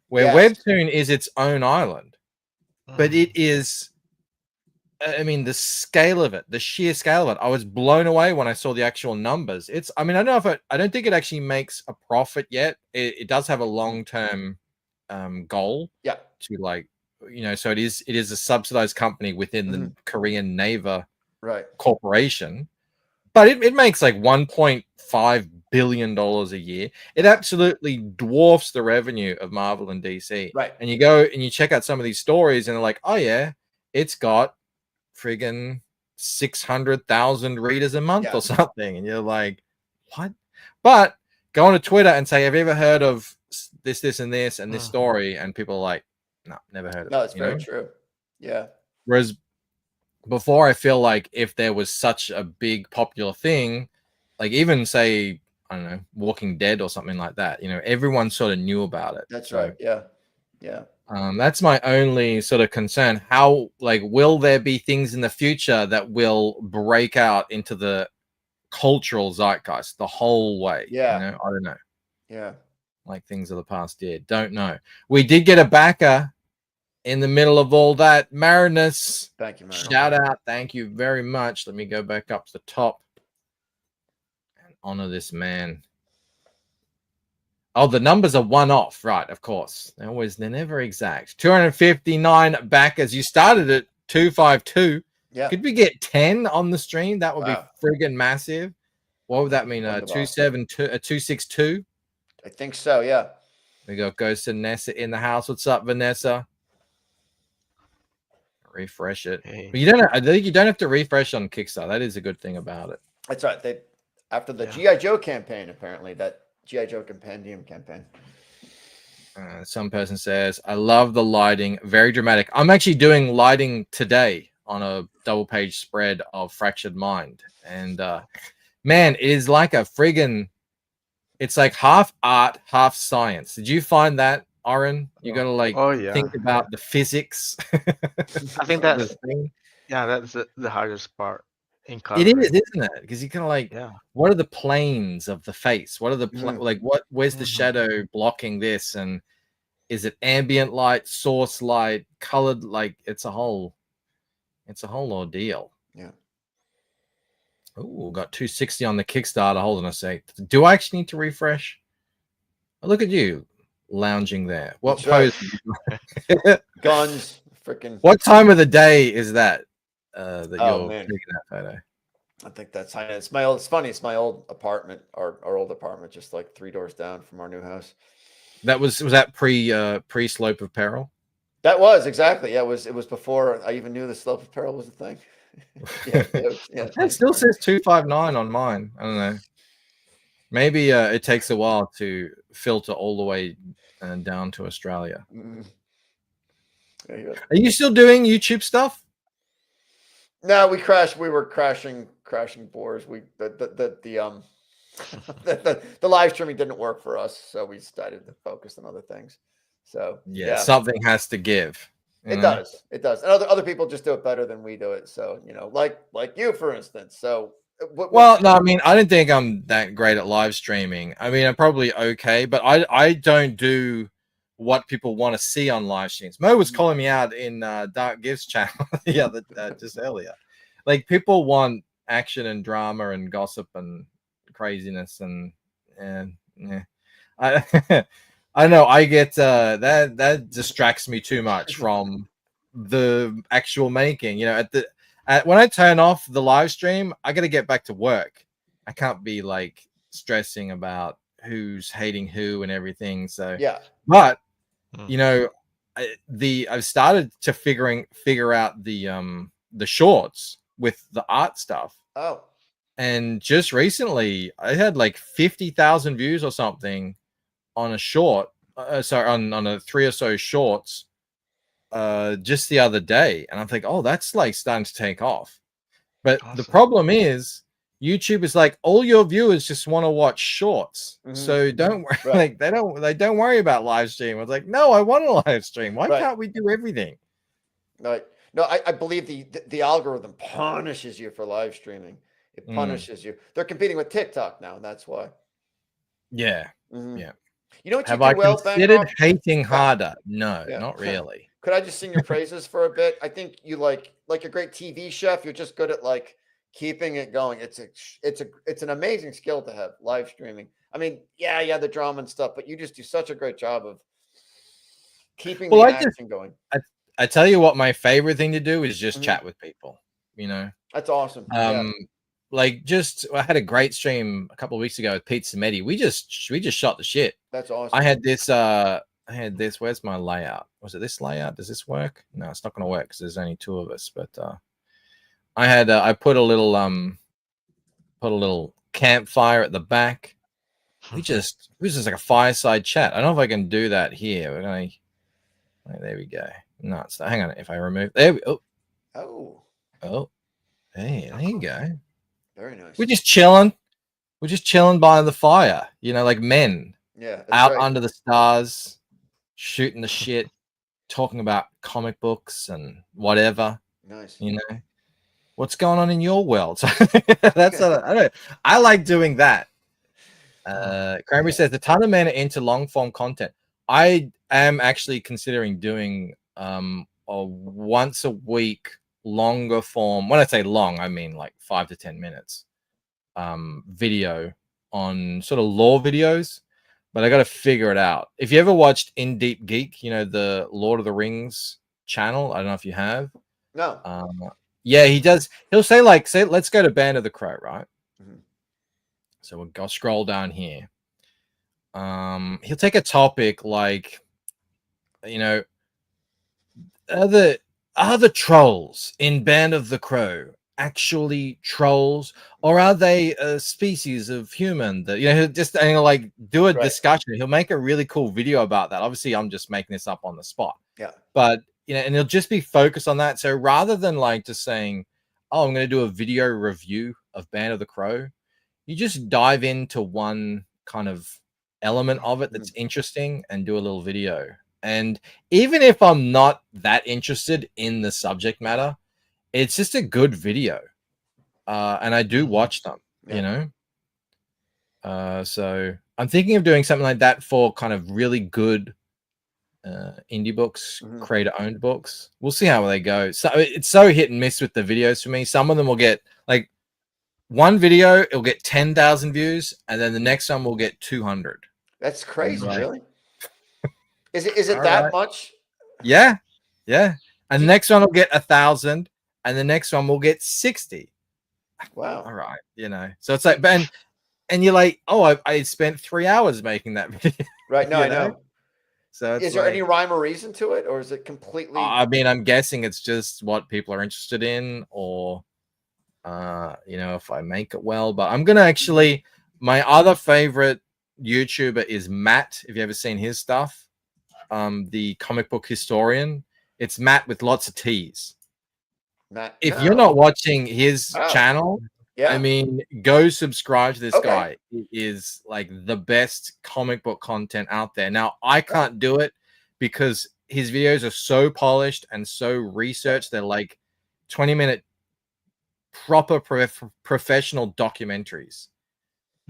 where Webtoon is its own island, but it is, I mean, the scale of it, the sheer scale of it, I was blown away when I saw the actual numbers. I don't think it actually makes a profit yet. It does have a long-term goal. Yeah. To so it is a subsidized company within the Korean Naver corporation, but it makes like $1.5 billion a year. It absolutely dwarfs the revenue of Marvel and DC. Right. And you go and you check out some of these stories and they're like, oh yeah, it's got friggin' 600,000 readers a month or something. And you're like, what? But go on to Twitter and say, have you ever heard of this, and this, and this story? And people are like, no, never heard of it. No, it's very true. Yeah. Whereas before, I feel like if there was such a big popular thing, like even say, I don't know, Walking Dead or something like that, everyone sort of knew about it. That's right. Yeah. Yeah. That's my only sort of concern. How, will there be things in the future that will break out into the cultural zeitgeist the whole way? Yeah. I don't know. Yeah. Like things of the past did. Don't know. We did get a backer in the middle of all that. Marinus. Thank you, Marinus. Shout out. Thank you very much. Let me go back up to the top and honor this man. Oh, the numbers are one off, right? Of course, they're never exact. 259 backers. You started at 252. Yeah. Could we get 10 on the stream? That would be friggin' massive. What would that mean? 262. I think so. Yeah. We got Ghost Vanessa in the house. What's up, Vanessa? Refresh it. Hey. But I think you don't have to refresh on Kickstarter. That is a good thing about it. That's right. After the G.I. Joe campaign, apparently that G.I. Joe Compendium campaign. Some person says, I love the lighting. Very dramatic. I'm actually doing lighting today on a double page spread of Fractured Mind. And man, it is like a friggin', it's like half art, half science. Did you find that, Oren? You got to think about the physics. I think that's the hardest part. It is, isn't it? Because you kind of what are the planes of the face? What are the where's the shadow blocking this? And is it ambient light, source light, colored? It's a whole ordeal. Yeah. Oh, got 260 on the Kickstarter. Hold on a sec. Do I actually need to refresh? Oh, look at you lounging there. What pose? Guns, freaking. What time of the day is that? That you're taking that photo. I think that's high. It's my old. It's funny. It's my old apartment. Our old apartment, just like 3 doors down from our new house. That was that pre Slope of Peril. That was exactly. Yeah, it was before I even knew the Slope of Peril was a thing. It still says 259 on mine. I don't know. Maybe it takes a while to filter all the way down to Australia. Mm-hmm. Are you still doing YouTube stuff? No, we crashed. We were crashing boars. We the live streaming didn't work for us, so we decided to focus on other things. So Yeah, something has to give. It does. It does. And other people just do it better than we do it. So, like you, for instance. So, well, no, I mean, I don't think I'm that great at live streaming. I mean, I'm probably okay, but I don't do what people want to see on live streams. Mo was calling me out in Dark Gifts channel the other just earlier. Like, people want action and drama and gossip and craziness and yeah. I I know I get that distracts me too much from the actual making. When I turn off the live stream, I got to get back to work. I can't be like stressing about who's hating who and everything. So yeah, but I've started to figure out the shorts with the art stuff. Oh, and just recently I had like 50,000 views or something on a short. Sorry, on a 3 or so shorts just the other day, and I'm like, oh, that's like starting to take off. But the problem is YouTube is like, all your viewers just want to watch shorts, so don't like they don't worry about live stream. I was like, no, I want a live stream. Why can't we do everything? Right. No, I believe the algorithm punishes you for live streaming. It punishes you. They're competing with TikTok now, and that's why. Yeah. Yeah. You know what Have you do I well, considered Bancroft? hating harder? No, not really. Could I just sing your praises for a bit? I think you like a great TV chef. You're just good at like keeping it going. It's an amazing skill to have, live streaming. I mean, yeah, the drama and stuff, but you just do such a great job of keeping the action going. I tell you what, my favorite thing to do is just chat with people. That's awesome. Like, I had a great stream a couple of weeks ago with Pete Samedi. We just shot the shit. That's awesome. I had this. Where's my layout? Was it this layout? Does this work? No, it's not going to work because there's only 2 of us. But I put a little campfire at the back. It was just like a fireside chat. I don't know if I can do that here. There we go. No, it's not. Hang on. If I remove there, hey, there you go. Very nice. We're just chilling by the fire, like men. Yeah, out under the stars, shooting the shit, talking about comic books and whatever. Nice. What's going on in your world? That's I like doing that. Cranberry says a ton of men are into long form content. I am actually considering doing a once a week longer form. When I say long, I mean like 5 to 10 minutes video on sort of lore videos. But I got to figure it out. If you ever watched In Deep Geek, the Lord of the Rings channel, I don't know if you have. No. Yeah, he does. He'll say let's go to Band of the Crow, right? So we'll go scroll down here. He'll take a topic like, are the trolls in Band of the Crow actually trolls, or are they a species of human that he'll just like do a discussion. He'll make a really cool video about that. Obviously I'm just making this up on the spot, but and he'll just be focused on that. So rather than like just saying, oh, I'm going to do a video review of Band of the Crow, you just dive into one kind of element of it that's interesting and do a little video. And even if I'm not that interested in the subject matter, it's just a good video, and I do watch them. So I'm thinking of doing something like that for kind of really good indie books, creator-owned books. We'll see how they go. So it's so hit and miss with the videos for me. Some of them will get like one video, it'll get 10,000 views, and then the next one will get 200. That's crazy, really. Is it that much? Yeah. And the next one will get 1,000. And the next one will get 60. Wow. All right. So it's like, and you're like, oh, I spent 3 hours making that video. Right. No, I know. So is there any rhyme or reason to it, or is it completely? I mean, I'm guessing it's just what people are interested in, or, if I make it well. But I'm going to actually, my other favorite YouTuber is Matt. If you ever seen his stuff, the comic book historian, it's Matt with lots of T's. Matt, if no. you're not watching his Oh. channel, Yeah. I mean, go subscribe to this Okay. guy. He is like the best comic book content out there. Now, I can't do it because his videos are so polished and so researched. They're like 20-minute proper professional documentaries.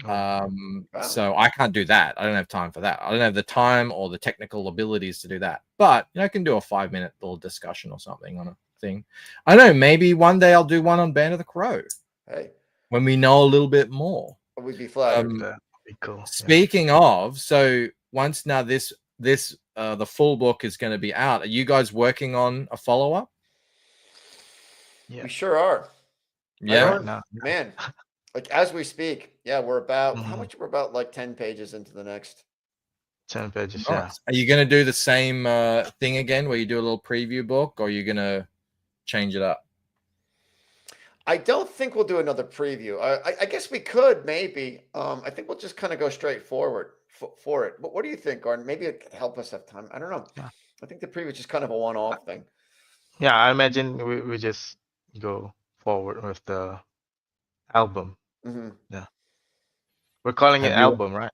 So I can't do that. I don't have time for that. I don't have the time or the technical abilities to do that. But I can do a 5-minute little discussion or something on a thing. I don't know, maybe one day I'll do one on Band of the Crow. Hey, when we know a little bit more. We'd be flattered. That'd be cool. Speaking of, so once now this the full book is going to be out, are you guys working on a follow-up? Yeah. We sure are. Yeah. Man, like as we speak, yeah, we're about how much? We're about like 10 pages into the next 10 pages. Nice. Yeah. Are you going to do the same thing again, where you do a little preview book, or are you going to change it up? I don't think we'll do another preview. I guess we could maybe. I think we'll just kind of go straight forward for it. But what do you think, Gordon? Maybe it could help us have time. I don't know. Yeah. I think the preview is just kind of a one-off thing. Yeah, I imagine we just go forward with the album. Mm-hmm. Yeah. We're calling it album, right?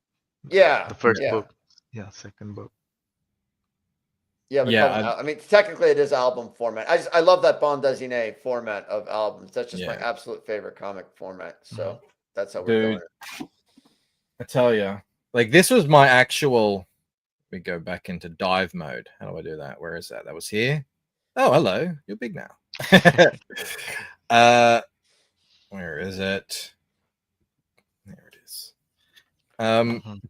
Yeah. The first yeah. book. Yeah, second book. Yeah, I mean, technically it is album format. I love that bande dessinée format of albums. That's just my absolute favorite comic format. So that's how we're doing it. I tell you, like this was my actual. We go back into dive mode. How do I do that? Where is that? That was here. Oh, hello. You're big now. Where is it? There it is.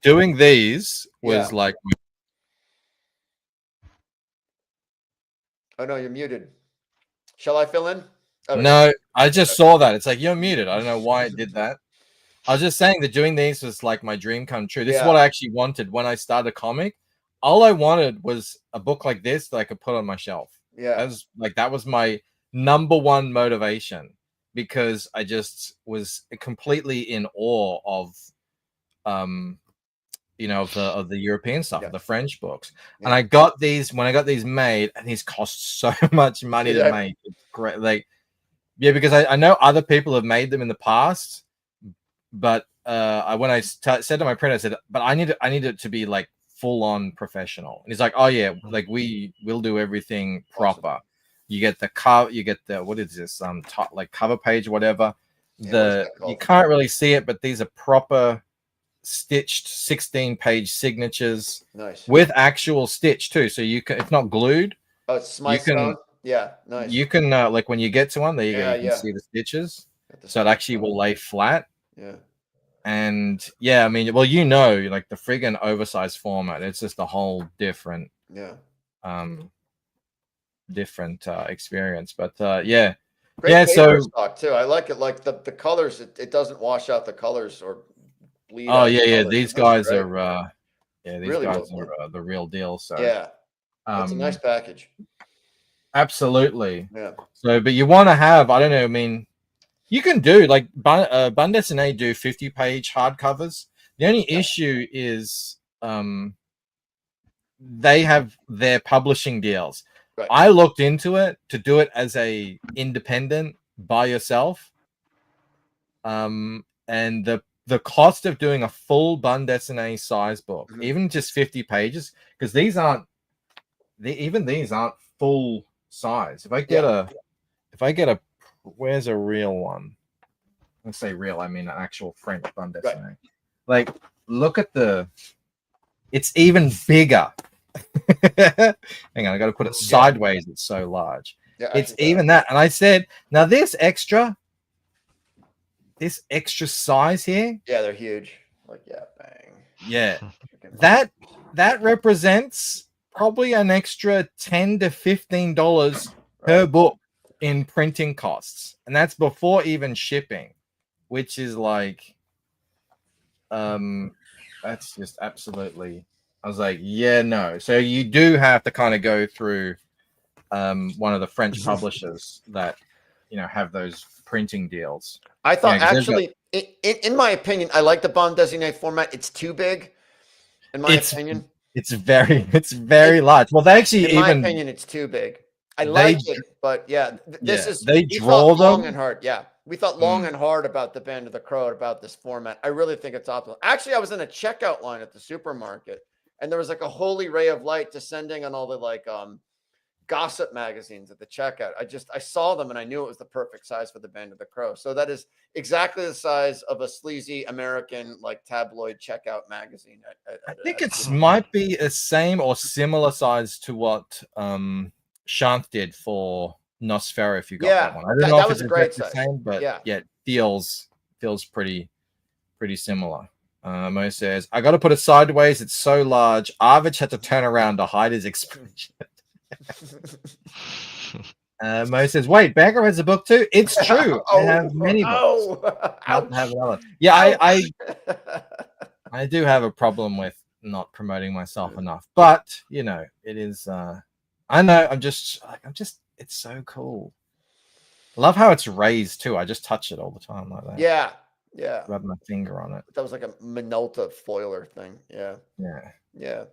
Doing these was like. Oh no, you're muted. Shall I fill in? Oh, no, I just saw that. It's like you're muted. I don't know why it did that. I was just saying that doing these was like my dream come true. This is what I actually wanted when I started a comic. All I wanted was a book like this that I could put on my shelf. Yeah, that was my number one motivation, because I just was completely in awe of of the European stuff, the French books. And I got these when I got these made, and these cost so much money to make. It's great. Like, because I know other people have made them in the past, but when I said to my printer, I said, but I need it to be like full on professional. And he's like, oh yeah, like we'll do everything proper. You get the cover, you get the, what is this, like cover page, whatever. You can't really see it, but these are proper stitched 16-page signatures, nice, with actual stitch too, so you can, it's not glued. Oh, it's stone. Yeah, nice. You can like when you get to one, there you go, you can see the stitches, so it actually will lay flat. Yeah. And I mean, well, like the friggin' oversized format, it's just a whole different experience. But great paper so stock too. I like it, like the colors, it doesn't wash out the colors or bleed. Oh yeah, these guys are these really guys are the real deal. So it's a nice package. Absolutely. Yeah. So, but you want to have, I don't know, I mean, you can do like bande dessinée do 50-page hardcovers. The only issue is they have their publishing deals. Right. I looked into it to do it as a independent by yourself. And the cost of doing a full bande dessinée size book, even just 50 pages, because these aren't full size. If I get a where's a real one? Let's say real, I mean an actual French bande dessinée. Right. Like, look at it's even bigger. Hang on, I got to put it sideways. It's so large. Yeah, it's even that. And I said, now this extra size here. Yeah, they're huge. Like, bang. Yeah, that represents probably an extra $10 to $15 per book in printing costs, and that's before even shipping, which is like, that's just absolutely. I was like, yeah, no. So you do have to kind of go through one of the French publishers that have those printing deals. I thought actually, in my opinion, I like the bande dessinée format. It's too big, in my opinion. It's very large. Well, they actually in my opinion, it's too big. I like it, but yeah, this is they we draw thought long them. and hard. Yeah, we thought long and hard about the Band of the Crow, about this format. I really think it's optimal. Actually, I was in a checkout line at the supermarket, and there was like a holy ray of light descending on all the like gossip magazines at the checkout. I saw them and I knew it was the perfect size for the Band of the Crow. So that is exactly the size of a sleazy American like tabloid checkout magazine. I think it might be a same or similar size to what Shanth did for Nosfera if you got that one. I don't know if was it's a great the size. same, but yeah, it feels pretty similar. Mo says, I got to put it sideways. It's so large. Arvich had to turn around to hide his expression. Mo says, wait, Bancroft has a book too? It's true. I have many books. Have another. Yeah, I do have a problem with not promoting myself enough, but you know, it is I know I'm just it's so cool. I love how it's raised too. I just touch it all the time like that. Yeah. Rub my finger on it. That was like a Minolta foiler thing. Yeah. Yeah.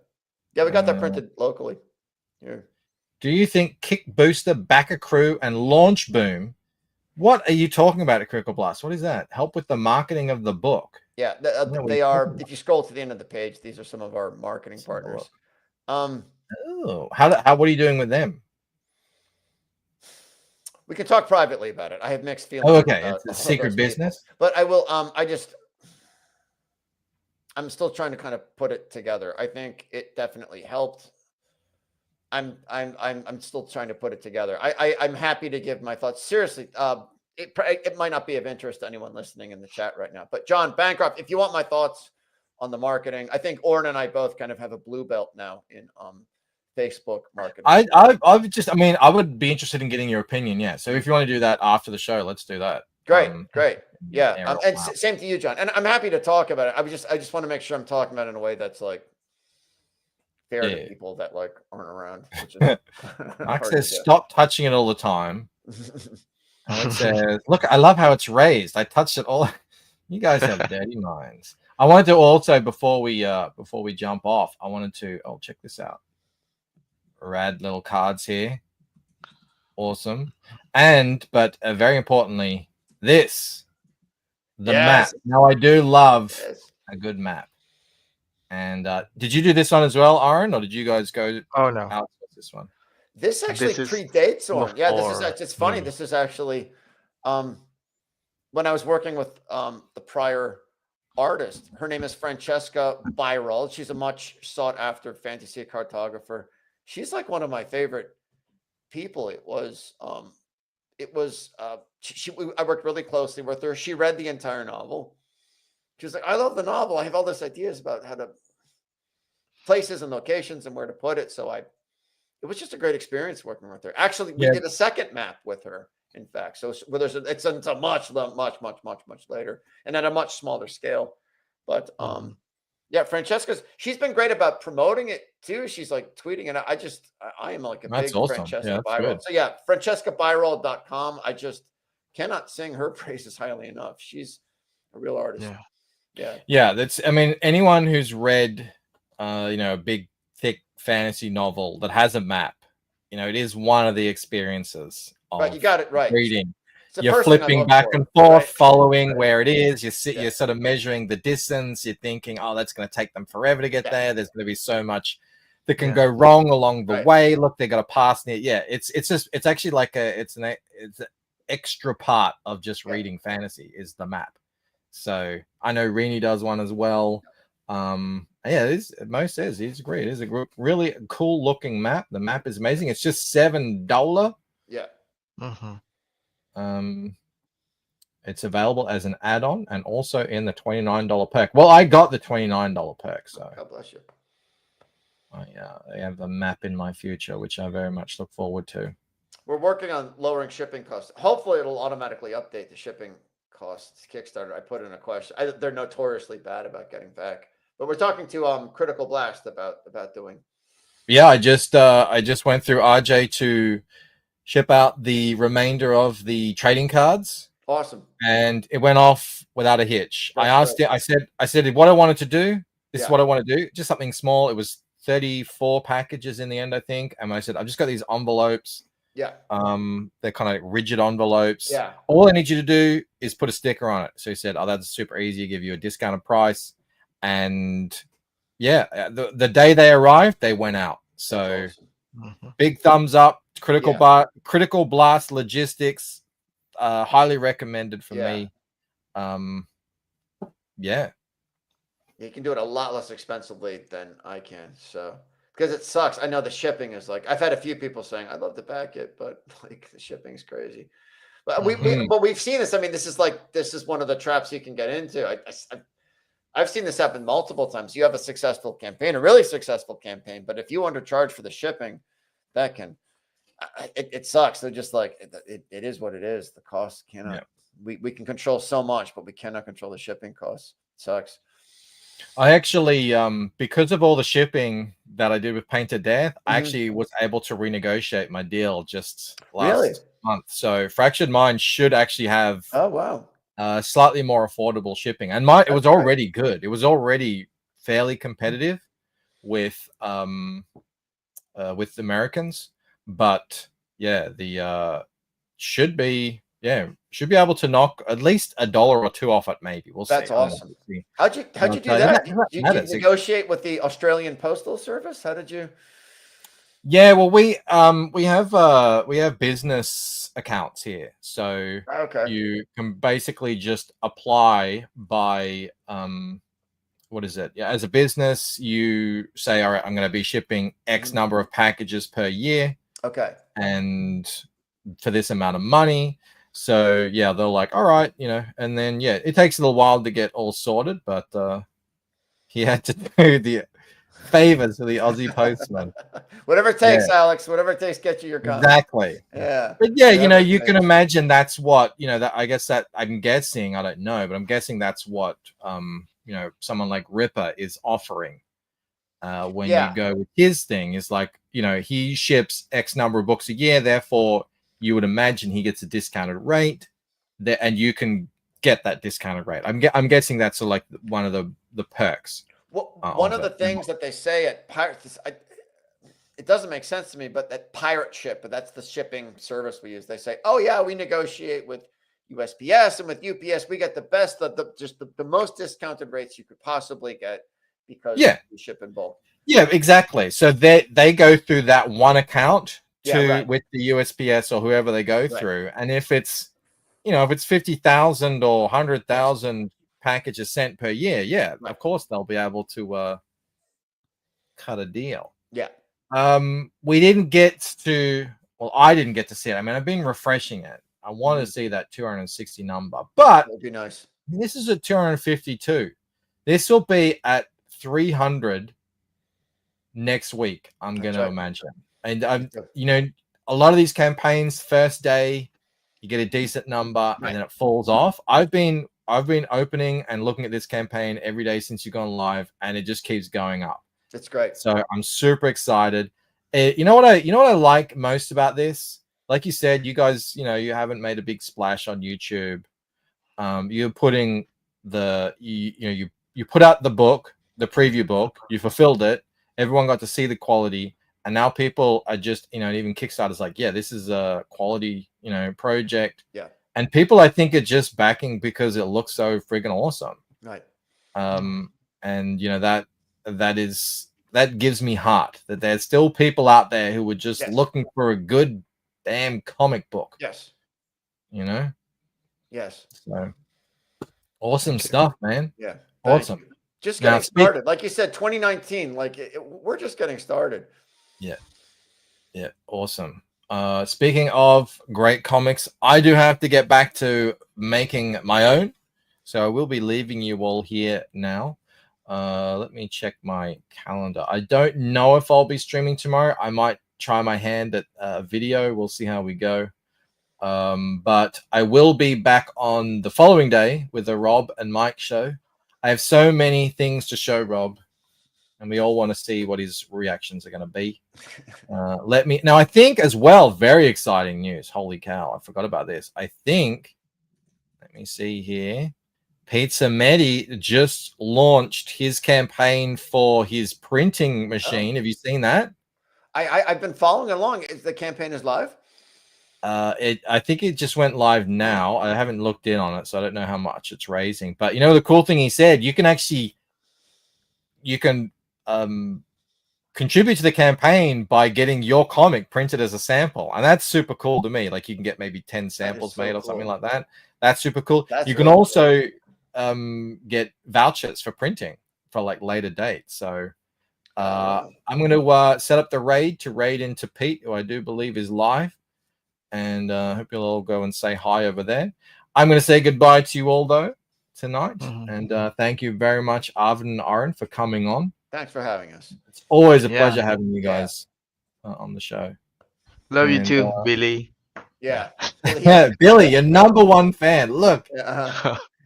We got that printed locally. Yeah. Do you think Kick Booster, Backer Crew, and Launch Boom? What are you talking about at Critical Blast? What is that? Help with the marketing of the book. Yeah, they are. If you scroll to the end of the page, these are some of our marketing partners. Oh, what are you doing with them? We can talk privately about it. I have mixed feelings. Oh, okay, it's a secret business. But I will. I'm still trying to kind of put it together. I think it definitely helped. I'm still trying to put it together. I'm happy to give my thoughts. Seriously, it might not be of interest to anyone listening in the chat right now. But John Bancroft, if you want my thoughts on the marketing, I think Oren and I both kind of have a blue belt now in Facebook marketing. I would be interested in getting your opinion. Yeah. So if you want to do that after the show, let's do that. Great. Yeah. And same to you, John. And I'm happy to talk about it. I just want to make sure I'm talking about it in a way that's like fair to people that like aren't around. Which is Mark says, stop touching it all the time. Alex says, look, I love how it's raised. I touched it all. You guys have dirty minds. I wanted to also, before we jump off, check this out. Rad little cards here. Awesome. But very importantly, the map. Now I do love a good map. And did you do this one as well, Aaron, or did you guys go? Oh no, outsource this one. This actually predates Oren. Yeah, it's funny. This is actually when I was working with the prior artist. Her name is Francesca Byrol. She's a much sought after fantasy cartographer. She's like one of my favorite people. I worked really closely with her. She read the entire novel. She was like, I love the novel. I have all these ideas about how to places and locations and where to put it. So it was just a great experience working with her. Actually, we did a second map with her, in fact. So it's a much later and at a much smaller scale. But she's been great about promoting it too. She's like tweeting it. I am like a big Francesca Byrol. So FrancescaByrol.com. I just cannot sing her praises highly enough. She's a real artist. Yeah. That's, anyone who's read, a big, thick fantasy novel that has a map, it is one of the experiences. Right, you got it right. Reading. You're flipping back and forth, following where it is. You're sort of measuring the distance. You're thinking, oh, that's going to take them forever to get there. There's going to be so much that can go wrong along the way. Look, they got to pass near. Yeah, it's actually like it's an extra part of just reading fantasy is the map. So I know Rini does one as well. Mo says he's great. It is a really cool looking map. The map is amazing. It's just $7. Yeah. It's available as an add-on and also in the $29 perk. Well, I got the $29 perk, so God bless you. I have a map in my future, which I very much look forward to. We're working on lowering shipping costs. Hopefully, it'll automatically update the shipping costs. Kickstarter. I put in a question. They're notoriously bad about getting back, but we're talking to Critical Blast about doing. Yeah, I just went through RJ to ship out the remainder of the trading cards. Awesome. And it went off without a hitch. I asked him, I said what I wanted to do. This is what I want to do. Just something small. It was 34 packages in the end, I think. And I said, I've just got these envelopes. Yeah. They're kind of like rigid envelopes. Yeah. All I need you to do is put a sticker on it. So he said, "Oh, that's super easy. Give you a discounted price." And yeah, the day they arrived, they went out. So awesome. big thumbs up. Yeah. Critical Blast Logistics, highly recommended for Yeah. me. Yeah. You can do it a lot less expensively than I can. So because it sucks. I know the shipping is like I've had a few people saying I'd love to back it, but like the shipping's crazy. But we've seen this. I mean, this is one of the traps you can get into. I've seen this happen multiple times. You have a successful campaign, a really successful campaign, but if you undercharge for the shipping, that can it sucks. They're just like it is what it is. The cost cannot. We can control so much, but we cannot control the shipping costs. It sucks. I actually, because of all the shipping that I did with Paint to Death, I actually was able to renegotiate my deal just last month. So Fractured Mind should actually have slightly more affordable shipping, and it was already good. It was already fairly competitive with Americans, but yeah, the should be able to knock at least $1 or $2 off it. Maybe we'll see. That's awesome. How'd you do that? Did you negotiate with the Australian Postal Service? How did you? Yeah, well, we have business accounts here, so you can basically just apply by what is it? Yeah, as a business, you say, all right, I'm going to be shipping X number of packages per year. Okay. And for this amount of money. So yeah, they're like, all right, and then yeah, it takes a little while to get all sorted, but he had to do the favors to the Aussie postman. Whatever it takes, Alex. Whatever it takes, get you your gun. Exactly. Yeah. But yeah, you can imagine that's what that. I guess that I'm guessing. I don't know, but I'm guessing that's what someone like Ripper is offering. When you go with his thing is like, he ships X number of books a year, therefore you would imagine he gets a discounted rate there, and you can get that discounted rate. I'm guessing that's like one of the perks. Well, one of the things that they say at Pirates, it doesn't make sense to me, but that pirate ship, but that's the shipping service we use. They say, oh yeah, we negotiate with USPS and with UPS. We get the best, the most discounted rates you could possibly get because we ship in bulk. Yeah, exactly. So they go through that one account with the USPS or whoever they go through, and if it's 50,000 or 100,000 packages sent per year, of course they'll be able to cut a deal. Yeah. We didn't get to. Well, I didn't get to see it. I mean, I've been refreshing it. I want to see that 260 number, but that'd be nice. This is at 252. This will be at 300 next week, I'm going to imagine. And a lot of these campaigns, first day you get a decent number and then it falls off. I've been opening and looking at this campaign every day since you've gone live, and it just keeps going up. That's great. So I'm super excited. You know what I like most about this? Like you said, you guys, you haven't made a big splash on YouTube. You're putting you put out the book, the preview book, you fulfilled it. Everyone got to see the quality, and now people are just, even Kickstarter's like, yeah, this is a quality, project. Yeah. And people, I think, are just backing because it looks so friggin' awesome. Right. And that gives me heart that there's still people out there who were just looking for a good damn comic book. Yes. Yes. So awesome stuff, man. Yeah. Awesome. Just getting started. Like you said, 2019, we're just getting started. Yeah. Yeah. Awesome. Speaking of great comics, I do have to get back to making my own. So I will be leaving you all here now. Let me check my calendar. I don't know if I'll be streaming tomorrow. I might try my hand at a video. We'll see how we go. But I will be back on the following day with the Rob and Mike show. I have so many things to show Rob, and we all want to see what his reactions are going to be. Now, I think as well, very exciting news. Holy cow, I forgot about this. I think, let me see here. Pizza Medi just launched his campaign for his printing machine. Have you seen that? I've been following along. The campaign is live? I think it just went live now. I haven't looked in on it, so I don't know how much it's raising. But you know, the cool thing he said, you can contribute to the campaign by getting your comic printed as a sample, and that's super cool to me. Like you can get maybe 10 samples made or something like that. That's super cool. You can also get vouchers for printing for like later dates. So I'm going to set up the raid to raid into Pete, who I do believe is live. And I hope you'll all go and say hi over there. I'm going to say goodbye to you all, though, tonight. And thank you very much, Arvin and Aaron, for coming on. Thanks for having us. It's always a pleasure having you guys on the show. Love you too, Billy. Yeah. Yeah, Billy, your number one fan. Look.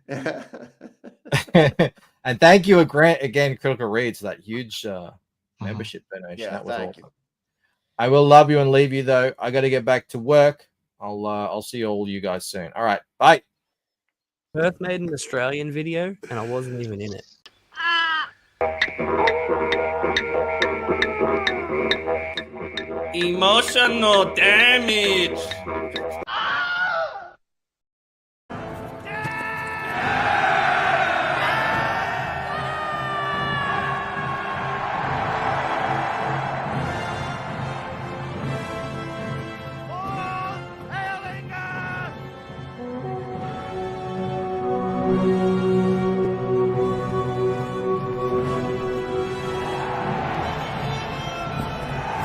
And thank you again, Critical Reads, for that huge membership donation. Yeah, that was thank awesome. you. I will love you and leave you, though. I got to get back to work. I'll see all you guys soon. All right, bye. Perth made an Australian video, and I wasn't even in it. Emotional damage. Thank you.